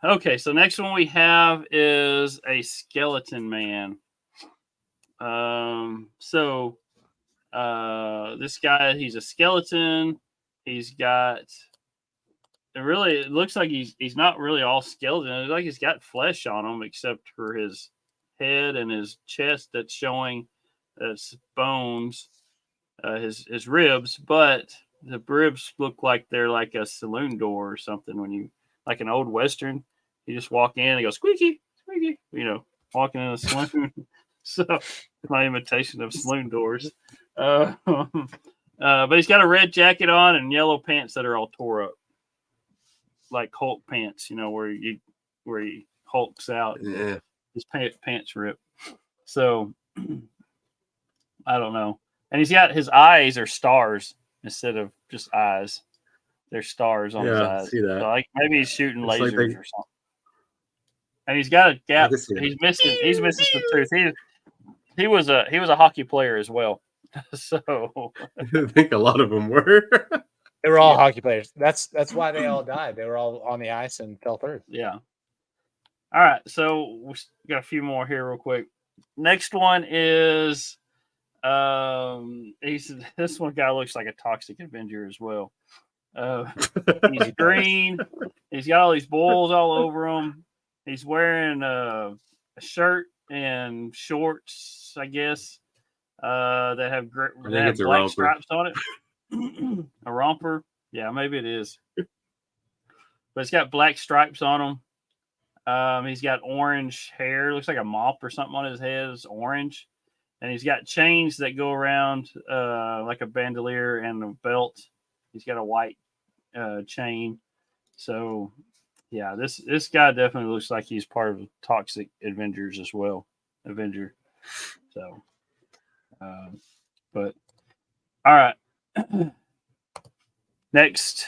Okay, so next one we have is a skeleton man. This guy, he's a skeleton. He's got it looks like he's not really all skeleton. It's like he's got flesh on him except for his head and his chest that's showing his bones, his ribs, but the ribs look like they're like a saloon door or something when you like an old Western. You just walk in and go squeaky, squeaky, walking in a saloon. So my imitation of saloon doors. But he's got a red jacket on and yellow pants that are all tore up. Like Hulk pants, where he hulks out. Yeah. His pants rip. So I don't know. And he's got his eyes are stars instead of just eyes. They're stars on his eyes. See that. So like maybe he's shooting It's lasers like they- or something. And he's got a gap. can see that. He's missing some tooth. He was a hockey player as well. So I think a lot of them were. They were all hockey players. That's why they all died. They were all on the ice and fell through. yeah. All right. So we got a few more here real quick. Next one is this one guy looks like a toxic Avenger as well. He's green. He's got all these boils all over him. He's wearing a shirt and shorts, I guess, that have black romper. stripes on it. A romper. Yeah, maybe it is. But it's got black stripes on him. He's got orange hair. Looks like a mop or something on his head. It's orange. And he's got chains that go around like a bandolier and a belt. He's got a white chain. So, yeah, this guy definitely looks like he's part of the Toxic Avengers as well. Avenger. So, but all right. Next.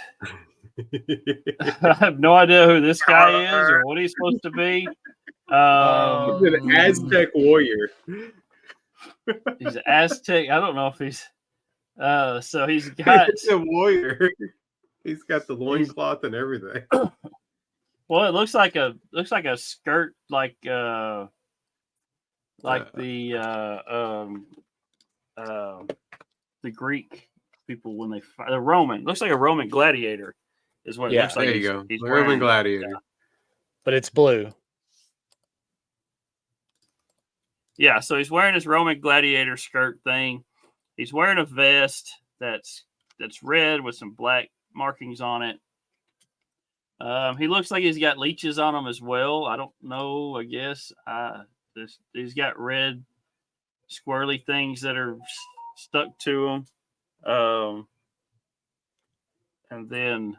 I have no idea who this guy is or what he's supposed to be. He's an Aztec warrior. He's an Aztec. I don't know if he's. So he's got. He's a warrior. He's got the loincloth and everything. Well, it looks like a skirt, like the Greek people when they fight. The Roman looks like a Roman gladiator, is what it looks like. There you go. He's Roman wearing, gladiator. yeah. But it's blue. Yeah, so he's wearing his Roman gladiator skirt thing. He's wearing a vest that's red with some black markings on it. He looks like he's got leeches on him as well. I don't know. I guess he's got red squirrely things that are stuck to him. And then,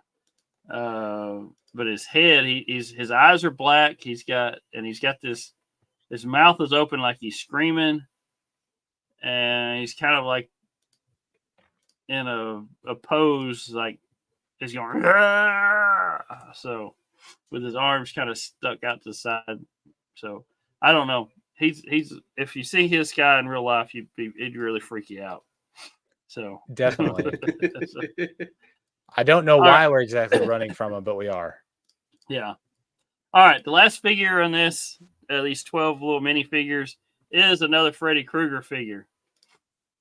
but his head, his eyes are black. He's got this. His mouth is open like he's screaming, and he's kind of like in a pose like he's going. Aah! So with his arms kind of stuck out to the side. So I don't know. He's if you see his guy in real life, it'd really freak you out. So Definitely. I don't know why we're exactly running from him, but we are. Yeah. All right. The last figure on this, at least 12 little mini figures, is another Freddy Krueger figure.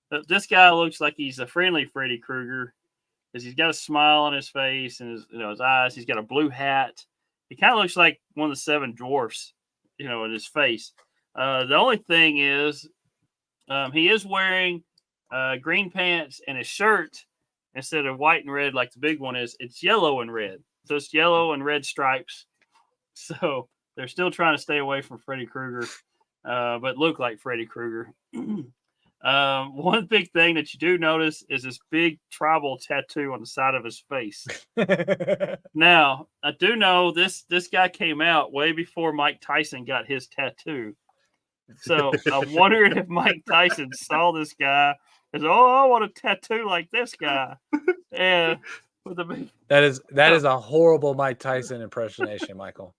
But this guy looks like he's a friendly Freddy Krueger because he's got a smile on his face and his eyes. He's got a blue hat. He kind of looks like one of the seven dwarfs, in his face. The only thing is he is wearing green pants, and his shirt, instead of white and red like the big one is, it's yellow and red. So it's yellow and red stripes. So they're still trying to stay away from Freddy Krueger, but look like Freddy Krueger. One big thing that you do notice is this big tribal tattoo on the side of his face. Now, I do know this guy came out way before Mike Tyson got his tattoo. So I'm wondering if Mike Tyson saw this guy and said, I want a tattoo like this guy. And with a big... That is a horrible Mike Tyson impersonation, Michael.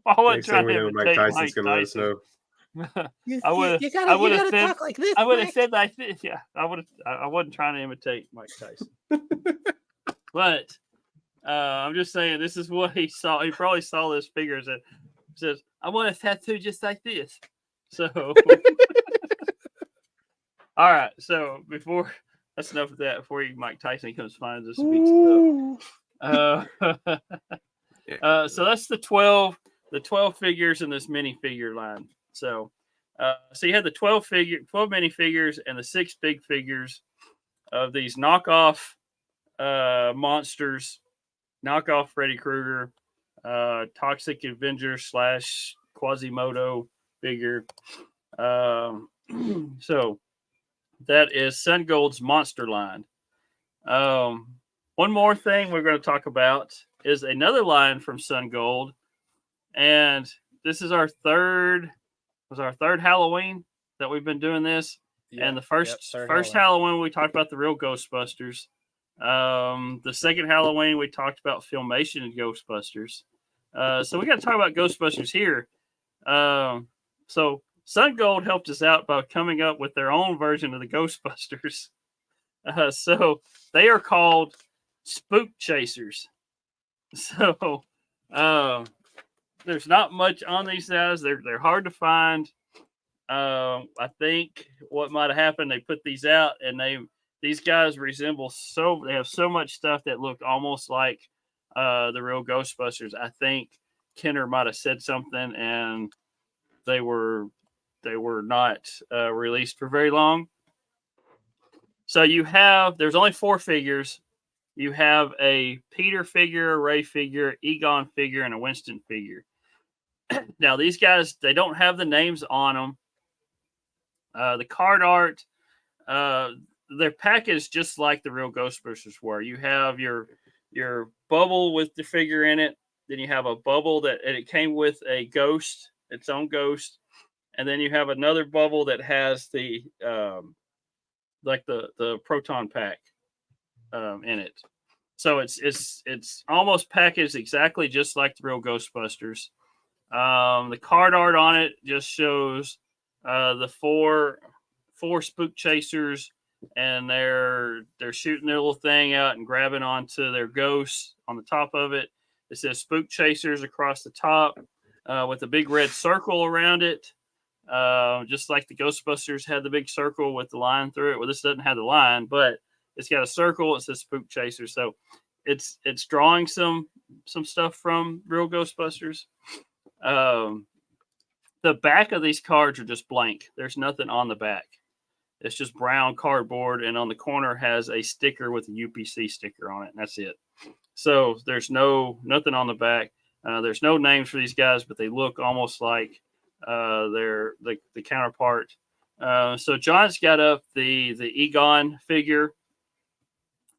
I wasn't trying to Mike imitate Tyson's Mike gonna let us Tyson. know. I would have said talk like this. I would have said like this. Yeah, I wasn't trying to imitate Mike Tyson. But I'm just saying this is what he saw. He probably saw this figure and says, I want a tattoo just like this. So all right. So that's enough of that before Mike Tyson comes finds us and beats it up. So that's the 12 figures in this minifigure line. So you had the 12 minifigures and the 6 big figures of these knockoff monsters, knockoff Freddy Krueger, Toxic Avenger / Quasimodo figure. So that is Sungold's monster line. One more thing we're going to talk about is another line from Sungold, and this is our third Halloween. that we've been doing this. Yeah, And the first Halloween, we talked about the real Ghostbusters. The second Halloween, we talked about Filmation and Ghostbusters. So we got to talk about Ghostbusters here. So Sungold helped us out by coming up with their own version of the Ghostbusters. So they are called Spook Chasers. So there's not much on these guys. They're hard to find. I think what might have happened, they put these out, and these guys resemble they have so much stuff that looked almost like the real Ghostbusters. I think Kenner might have said something, and they were not released for very long. So there's only 4 figures. You have a Peter figure, a Ray figure, Egon figure, and a Winston figure. Now these guys, they don't have the names on them. The card art, they're packaged just like the real Ghostbusters were. You have your bubble with the figure in it. Then you have a bubble and it came with a ghost, its own ghost. And then you have another bubble that has the like the proton pack in it. So it's almost packaged exactly just like the real Ghostbusters. The card art on it just shows the four Spook Chasers, and they're shooting their little thing out and grabbing onto their ghosts on the top of it. It says Spook Chasers across the top with a big red circle around it. Just like the Ghostbusters had the big circle with the line through it. Well, this doesn't have the line, but it's got a circle. It says Spook Chasers. So it's drawing some stuff from real Ghostbusters. The back of these cards are just blank. There's nothing on the back. It's just brown cardboard, and on the corner has a sticker with a UPC sticker on it, and that's it. So there's nothing on the back. There's no names for these guys, but they look almost like they're the counterpart. So John's got up the Egon figure.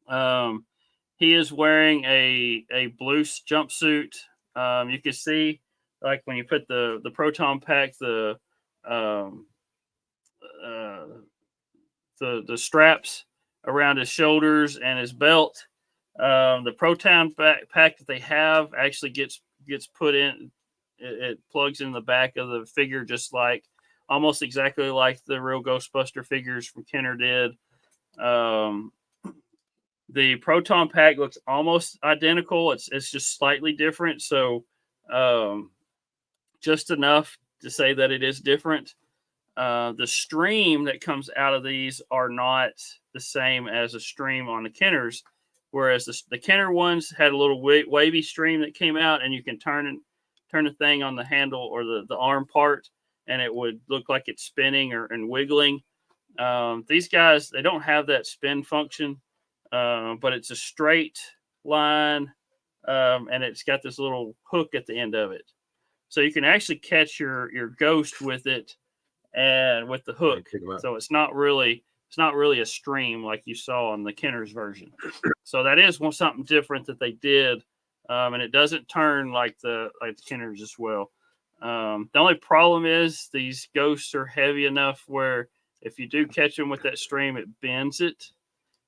He is wearing a blue jumpsuit. You can see, like when you put the proton pack, the straps around his shoulders and his belt. The proton pack that they have actually gets put in. It plugs in the back of the figure, just like almost exactly like the real Ghostbuster figures from Kenner did. The proton pack looks almost identical. It's just slightly different. So just enough to say that it is different. The stream that comes out of these are not the same as a stream on the Kenners, whereas the Kenner ones had a little wavy stream that came out, and you can turn the thing on the handle or the arm part, and it would look like it's spinning and wiggling. These guys, they don't have that spin function, but it's a straight line, and it's got this little hook at the end of it. So you can actually catch your ghost with it and with the hook. So it's not really a stream like you saw on the Kenner's version. So that is something different that they did. And it doesn't turn like the Kenner's as well. The only problem is these ghosts are heavy enough where if you do catch them with that stream, it bends it.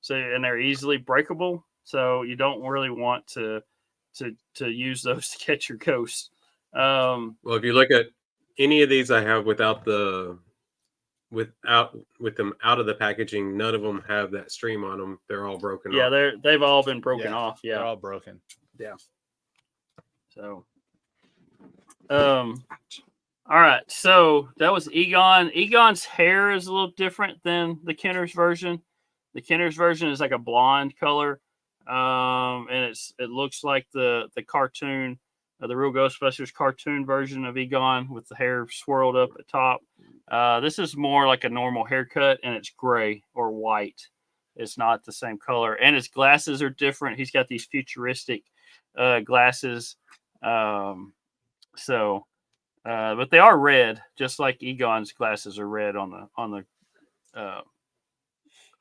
So, and they're easily breakable. So you don't really want to use those to catch your ghosts. Well, if you look at any of these I have with them out of the packaging, none of them have that stream on them. They're all broken off. Yeah, they've all been broken off. Yeah, they're all broken. Yeah. So, all right. So that was Egon. Egon's hair is a little different than the Kenner's version. The Kenner's version is like a blonde color, and it looks like the cartoon, the real Ghostbusters cartoon version of Egon with the hair swirled up at top. This is more like a normal haircut, and it's gray or white. It's not the same color, and his glasses are different. He's got these futuristic glasses. But they are red, just like Egon's glasses are red on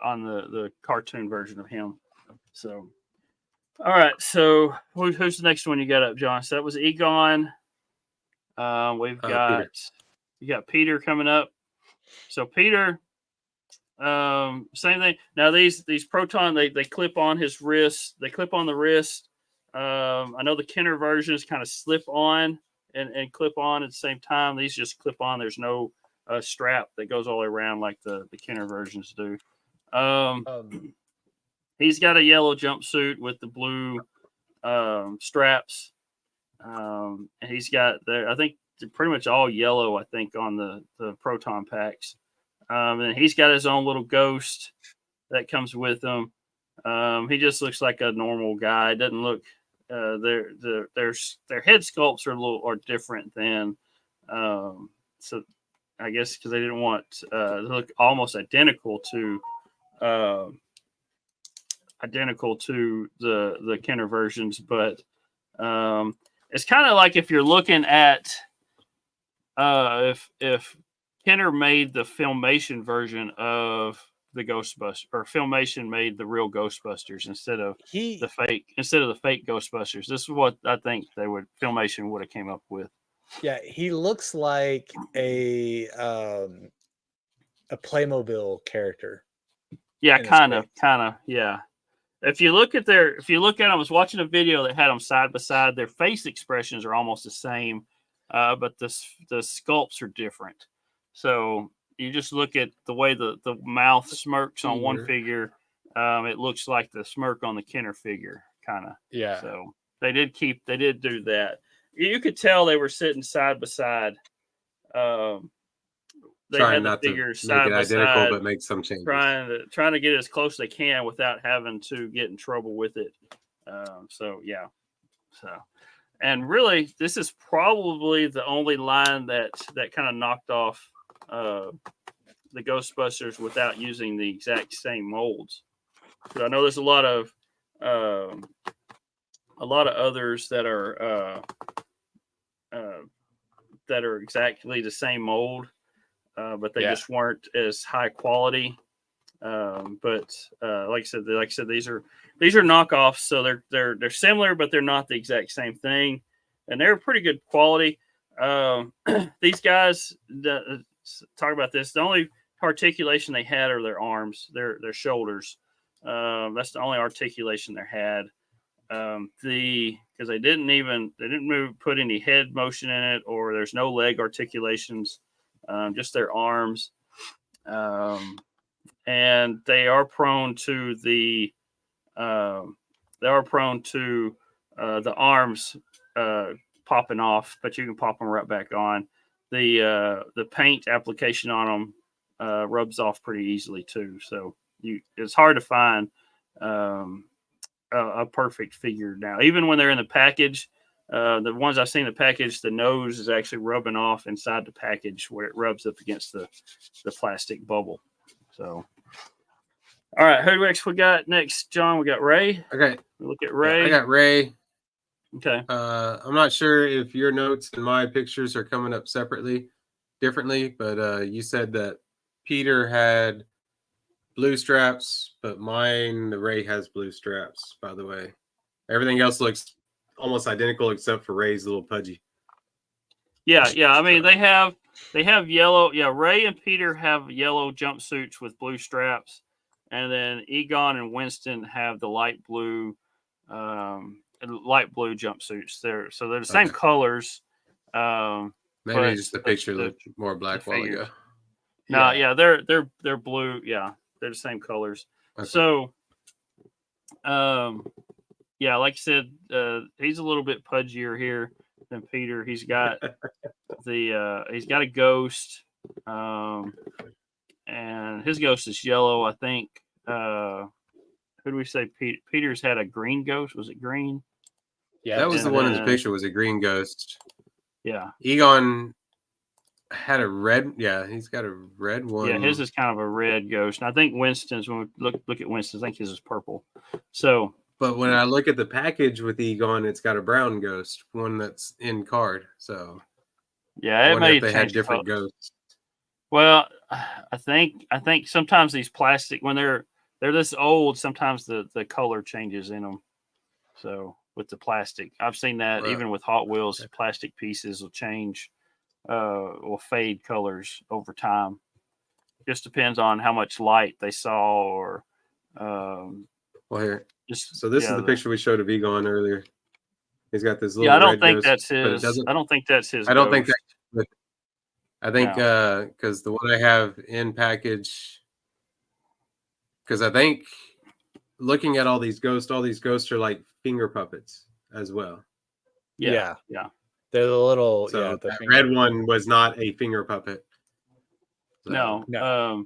the cartoon version of him. So, all right. So who's the next one you got up, John? So that was Egon. We've got Peter. You got Peter coming up. So Peter, same thing. Now these Proton, they clip on his wrist. They clip on the wrist. I know the Kenner versions kind of slip on and clip on at the same time. These just clip on. There's no strap that goes all the way around like the Kenner versions do. He's got a yellow jumpsuit with the blue straps. And he's got I think they're pretty much all yellow, I think, on the Proton packs. And he's got his own little ghost that comes with him. He just looks like a normal guy. Doesn't look their head sculpts are different than so I guess because they didn't want to look almost identical to the Kenner versions, but it's kind of like if you're looking at if Kenner made the Filmation version of the Ghostbusters, or Filmation made the real Ghostbusters instead of the fake Ghostbusters. This is what I think Filmation would have came up with. Yeah, he looks like a Playmobil character. Yeah, kind of, yeah. If you look at them, I was watching a video that had them side by side. Their face expressions are almost the same, but the sculpts are different. So you just look at the way the mouth smirks on one figure. It looks like the smirk on the Kenner figure, kind of. Yeah. So they did do that. You could tell they were sitting side by side. They trying had not the to figures make side it by identical, side, but make some changes. Trying to get as close as they can without having to get in trouble with it. And really, this is probably the only line that kind of knocked off the Ghostbusters without using the exact same molds. But I know there's a lot of others that are exactly the same mold. But they just weren't as high quality. But like I said, these are knockoffs, so they're similar, but they're not the exact same thing, and they're pretty good quality. These guys, talk about this. The only articulation they had are their arms, their shoulders. That's the only articulation they had. Because they didn't put any head motion in it, or there's no leg articulations. Just their arms, and they are prone to the arms popping off, but you can pop them right back on. The paint application on them rubs off pretty easily too, so it's hard to find a perfect figure now. Even when they're in the package. The ones I've seen in the package, the nose is actually rubbing off inside the package where it rubs up against the plastic bubble. So, all right, who we got next, John? We got Ray. Okay. We look at Ray. Yeah, I got Ray. Okay. I'm not sure if your notes and my pictures are coming up differently, but you said that Peter had blue straps, but the Ray has blue straps, by the way. Everything else looks almost identical except for Ray's a little pudgy. Yeah. I mean, they have yellow. Yeah, Ray and Peter have yellow jumpsuits with blue straps, and then Egon and Winston have the light blue jumpsuits. They're the same colors. Maybe just the picture looked more black while ago. No, yeah, they're blue. Yeah, they're the same colors. Okay. So, yeah, like I said, he's a little bit pudgier here than Peter. He's got he's got a ghost, and his ghost is yellow. I think. Who do we say? Peter's had a green ghost. Was it green? Yeah, that was the one in the picture. Was a green ghost. Yeah. Egon had a red. Yeah, he's got a red one. Yeah, his is kind of a red ghost. And I think Winston's. When we look at Winston's, I think his is purple. So. But when I look at the package with Egon, it's got a brown ghost, one that's in card. So, yeah, they had different ghosts. Well, I think sometimes these plastic, when they're this old, sometimes the color changes in them. So with the plastic, I've seen that even with Hot Wheels, plastic pieces will change, will fade colors over time. just depends on how much light they saw, or Well, here. just So this is the picture we showed of Egon earlier. He's got this little. I don't red think ghost, that's but it his. doesn't. I don't think that's his. I don't think ghost. that. I think because the one I have in package, because I think looking at all these ghosts are like finger puppets as well. Yeah. They're the little. So the that red one was not a finger puppet. So, No.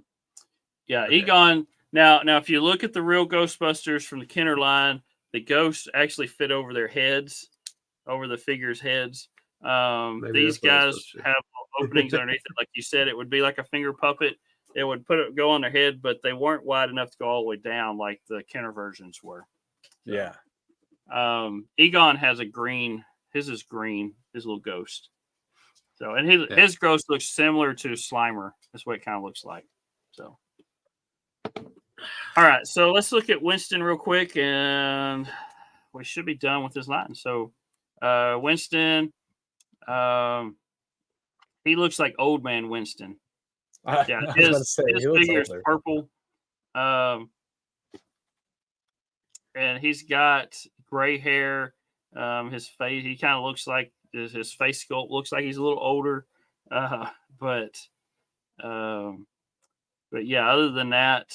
Okay. Egon. Now, if you look at the real Ghostbusters from the Kenner line, the ghosts actually fit over their heads, over the figures' heads. These guys have openings underneath it. Like you said, it would be like a finger puppet. It would go on their head, but they weren't wide enough to go all the way down like the Kenner versions were. Yeah. Egon has a green. His is green. His little ghost. So, and his ghost looks similar to Slimer. That's what it kind of looks like. So, all right. So let's look at Winston real quick, and we should be done with this line. So, Winston, he looks like old man Winston. Yeah, his figure is purple. And he's got gray hair. His face, he kind of looks like his face sculpt looks like he's a little older. But yeah, other than that,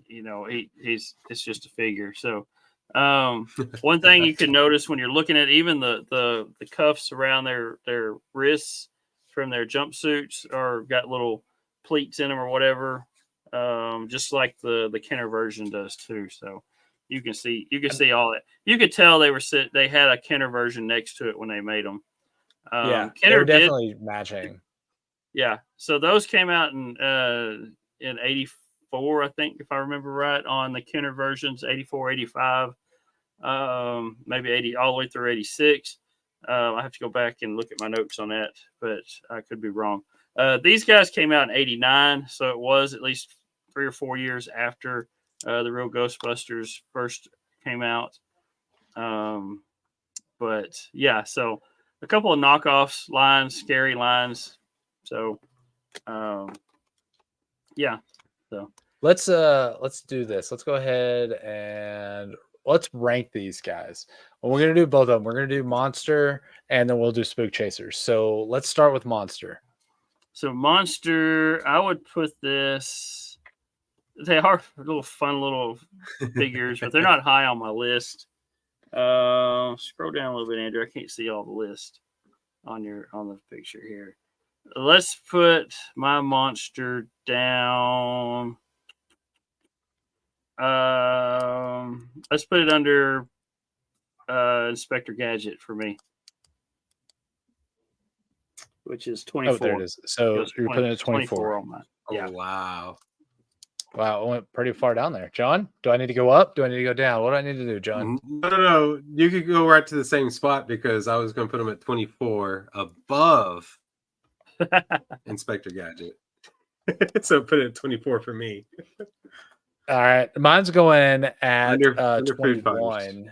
it's just a figure. So one thing you can notice when you're looking at even the cuffs around their wrists from their jumpsuits are got little pleats in them or whatever, just like the Kenner version does too. So you can see all that. You could tell they had a Kenner version next to it when they made them. Kenner they're definitely matching. Yeah, so those came out in '84, I think, if I remember right, on the Kenner versions, 84, 85, maybe 80, all the way through 86. I have to go back and look at my notes on that, but I could be wrong. These guys came out in '89, so it was at least 3 or 4 years after the real Ghostbusters first came out. But yeah, so a couple of knockoffs lines, scary lines. So, yeah. So let's do this. Let's go ahead and let's rank these guys. Well, we're gonna do both of them. We're gonna do Monster, and then we'll do Spook Chasers. So let's start with Monster. So Monster, I would put this. They are little fun little figures, but they're not high on my list. Scroll down a little bit, Andrew. I can't see all the list on the picture here. Let's put my Monster down. Let's put it under Inspector Gadget for me, which is 24. Oh, there it is. So you're putting it at 24 on mine. Yeah. Oh, wow. Wow, it went pretty far down there. John, do I need to go up? Do I need to go down? What do I need to do, John? No. You could go right to the same spot because I was going to put them at 24 above Inspector Gadget. So put it at 24 for me. All right. Mine's going at under 21.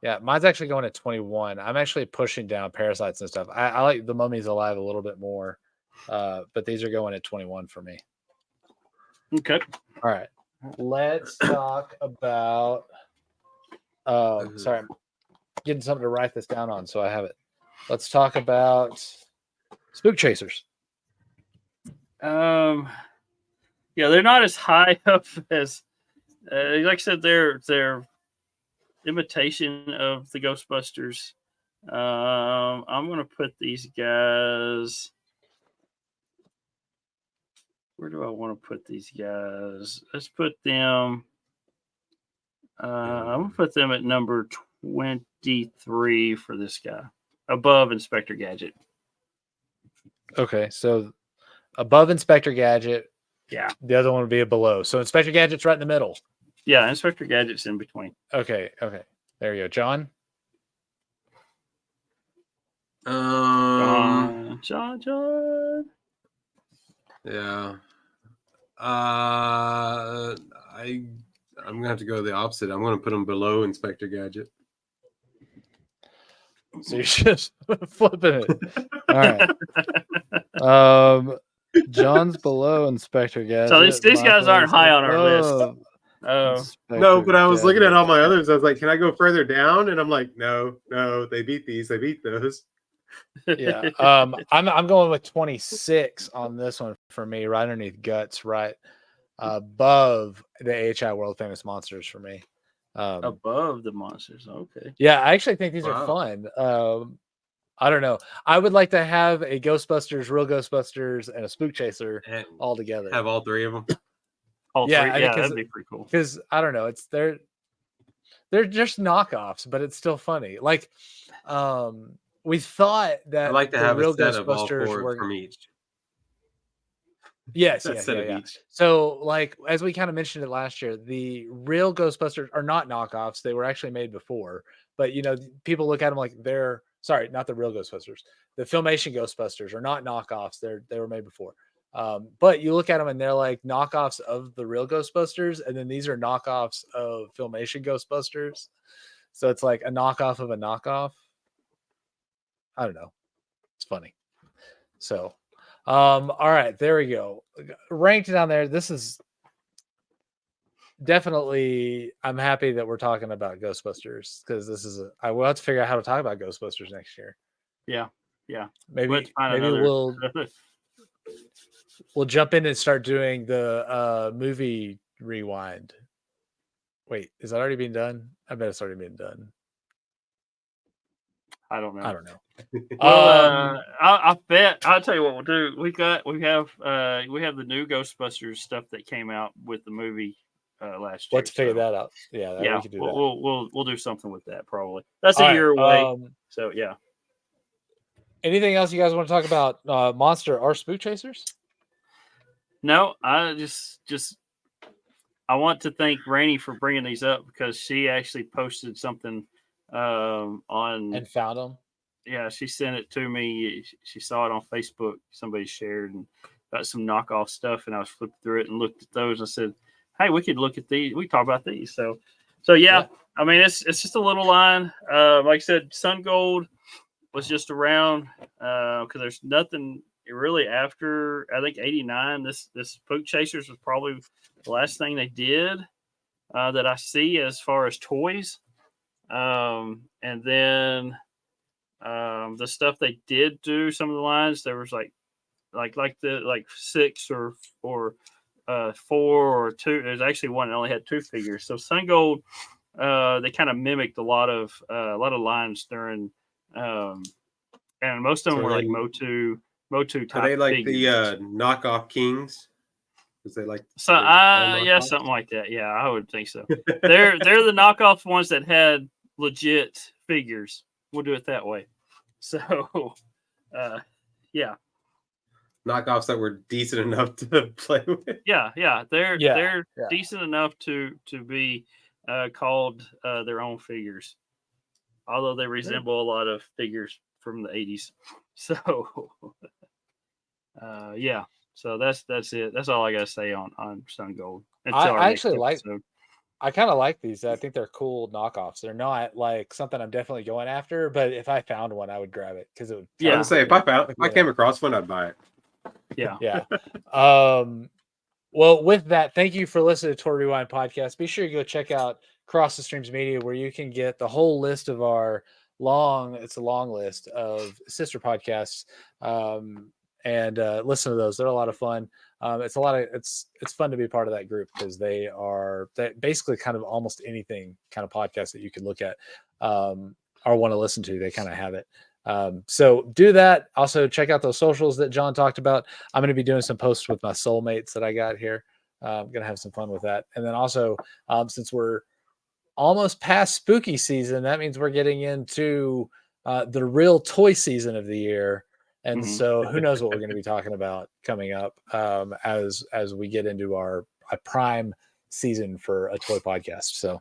Yeah, mine's actually going at 21. I'm actually pushing down Parasites and stuff. I like the Mummies Alive a little bit more. But these are going at 21 for me. Okay. All right. Let's talk about sorry, I'm getting something to write this down on, so I have it. Let's talk about Spook Chasers. Yeah, they're not as high up as like I said, they're imitation of the Ghostbusters. I'm gonna put these guys. Where do I want to put these guys? Let's put them. I'm gonna put them at number 23 for this guy, above Inspector Gadget. Okay, so above Inspector Gadget. Yeah. The other one would be below. So Inspector Gadget's right in the middle. Yeah, Inspector Gadget's in between. Okay. There you go. John? John. Yeah. I'm gonna have to go the opposite. I'm gonna put them below Inspector Gadget. So you're just flipping it. All right. John's below Inspector Gadget. So these guys aren't high on our list. No, Inspector but I was looking at Gadget. all my others. I was like, can I go further down? And I'm like, no, they beat these. They beat those. Yeah. I'm going with 26 on this one for me, right underneath Guts, right above the AHI World Famous Monsters for me. Above the monsters. Okay. Yeah, I actually think these are Wow. fun. I don't know. I would like to have a Ghostbusters, real Ghostbusters, and a Spook Chaser And all together. have all three of them. All Yeah, three. I Yeah, think that'd be pretty cool. Because I don't know, they're just knockoffs, but it's still funny. Like, we thought that I'd like to the have a real set of all Ghostbusters four were from each. yes, A set of yeah. each. So, like as we kind of mentioned it last year, the real Ghostbusters are not knockoffs; they were actually made before. But people look at them like they're sorry, not the real Ghostbusters. The Filmation Ghostbusters are not knockoffs; they were made before. But you look at them and they're like knockoffs of the real Ghostbusters, and then these are knockoffs of Filmation Ghostbusters. So it's like a knockoff of a knockoff. I don't know. It's funny. So, all right, there we go. Ranked down there. This is definitely. I'm happy that we're talking about Ghostbusters because this is. I will have to figure out how to talk about Ghostbusters next year. Yeah. Maybe we'll jump in and start doing the movie rewind. Wait, is that already being done? I bet it's already been done. I don't know. Well, I bet I'll tell you what we'll do. We have the new Ghostbusters stuff that came out with the movie last year. Let's figure that out. Yeah, yeah, we can do that. We'll do something with that probably. That's All a year right, away. So yeah. Anything else you guys want to talk about Monster or Spook Chasers? No, I just I want to thank Rainey for bringing these up because she actually posted something on and found them. Yeah, she sent it to me. She saw it on Facebook. Somebody shared and got some knockoff stuff, and I was flipping through it and looked at those. I said, "Hey, we could look at these. We talk about these." So yeah. I mean, it's just a little line. Like I said, Sungold was just around because there's nothing really after I think '89. This Spook Chasers was probably the last thing they did that I see as far as toys, and then. The stuff they did do, some of the lines there was like 6 or 4 or 2. There's actually one that only had 2 figures. So Sungold, they kind of mimicked a lot of lines during, and most of them were like Motu type. Are they like figures. the knockoff kings? Because they like something like that. Yeah, I would think so. they're the knockoff ones that had legit figures. We'll do it that way. So, yeah. Knockoffs that were decent enough to play with. Yeah. They're decent enough to be called their own figures, although they resemble a lot of figures from the 80s. So, yeah. So that's it. That's all I gotta say on Sungold. I actually I kind of like these. I think they're cool knockoffs. They're not like something I'm definitely going after, but if I found one, I would grab it because it would. Yeah, I would say if I came across one, I'd buy it. Yeah. Well, with that, thank you for listening to Toy Rewind podcast. Be sure you go check out Cross the Streams Media, where you can get the whole list of our long list of sister podcasts, and listen to those. They're a lot of fun. It's fun to be part of that group because they basically kind of almost anything kind of podcast that you could look at or want to listen to. They kind of have it. So do that. Also check out those socials that John talked about. I'm going to be doing some posts with my soulmates that I got here. I'm going to have some fun with that. And then also, since we're almost past spooky season, that means we're getting into the real toy season of the year. And so who knows what we're going to be talking about coming up as we get into our prime season for a toy podcast. So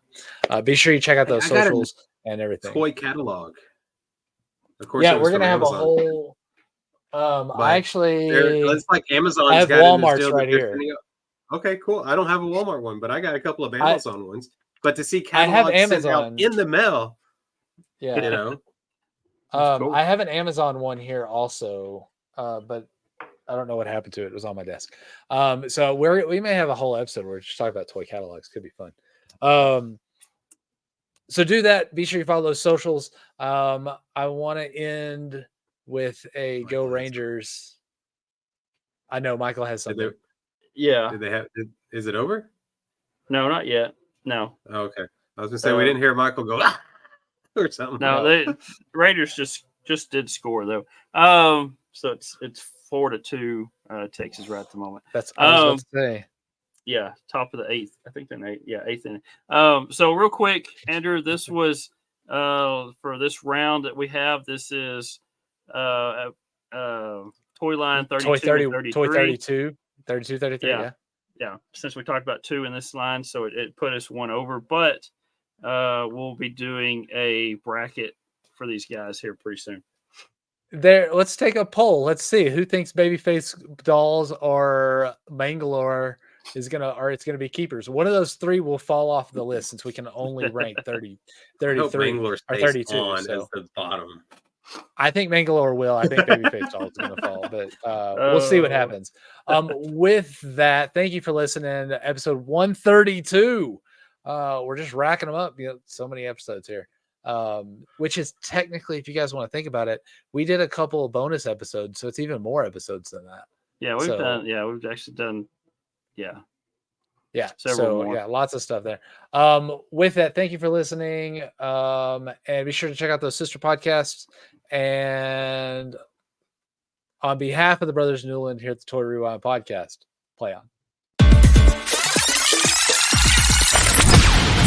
be sure you check out those socials and everything. Toy catalog. Of course, yeah, we're going to have Amazon. A whole I actually it's like Amazon's I have got Walmart's right here. Okay, cool. I don't have a Walmart one, but I got a couple of Amazon ones. But to see catalogs I have Amazon in the mail, cool. I have an Amazon one here also, but I don't know what happened to it. It was on my desk. So we may have a whole episode where we just talk about toy catalogs. Could be fun. So do that. Be sure you follow those socials. I want to end with a Go Rangers. I know Michael has something. Yeah. Did they have? Is it over? No, not yet. No. Oh, okay. I was gonna say we didn't hear Michael go or something. No, the Raiders just did score though. So it's 4-2. Texas right at the moment. That's what I was about to say. Yeah, top of the 8th. I think they're eighth inning. So real quick, Andrew, this was for this round that we have. This is toy line 32, toy 32, 33. Yeah. Since we talked about 2 in this line, so it put us 1 over. But we'll be doing a bracket for these guys here pretty soon. Let's take a poll. Let's see who thinks Babyface Dolls or Bangalore it's gonna be keepers. One of those 3 will fall off the list since we can only rank 30, 33 or 32. On so as the bottom. I think Bangalore will. I think Babyface Dolls is gonna fall, but we'll see what happens. With that, thank you for listening to episode 132. We're just racking them up. So many episodes here. Which is technically, if you guys want to think about it, we did a couple of bonus episodes, so it's even more episodes than that. Yeah, we've actually done. So more. Lots of stuff there. With that, thank you for listening. And be sure to check out those sister podcasts. And on behalf of the Brothers Newland here at the Toy Rewind podcast, play on.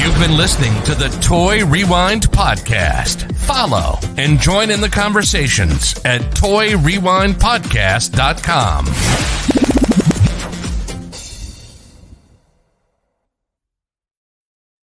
You've been listening to the Toy Rewind podcast. Follow and join in the conversations at toyrewindpodcast.com.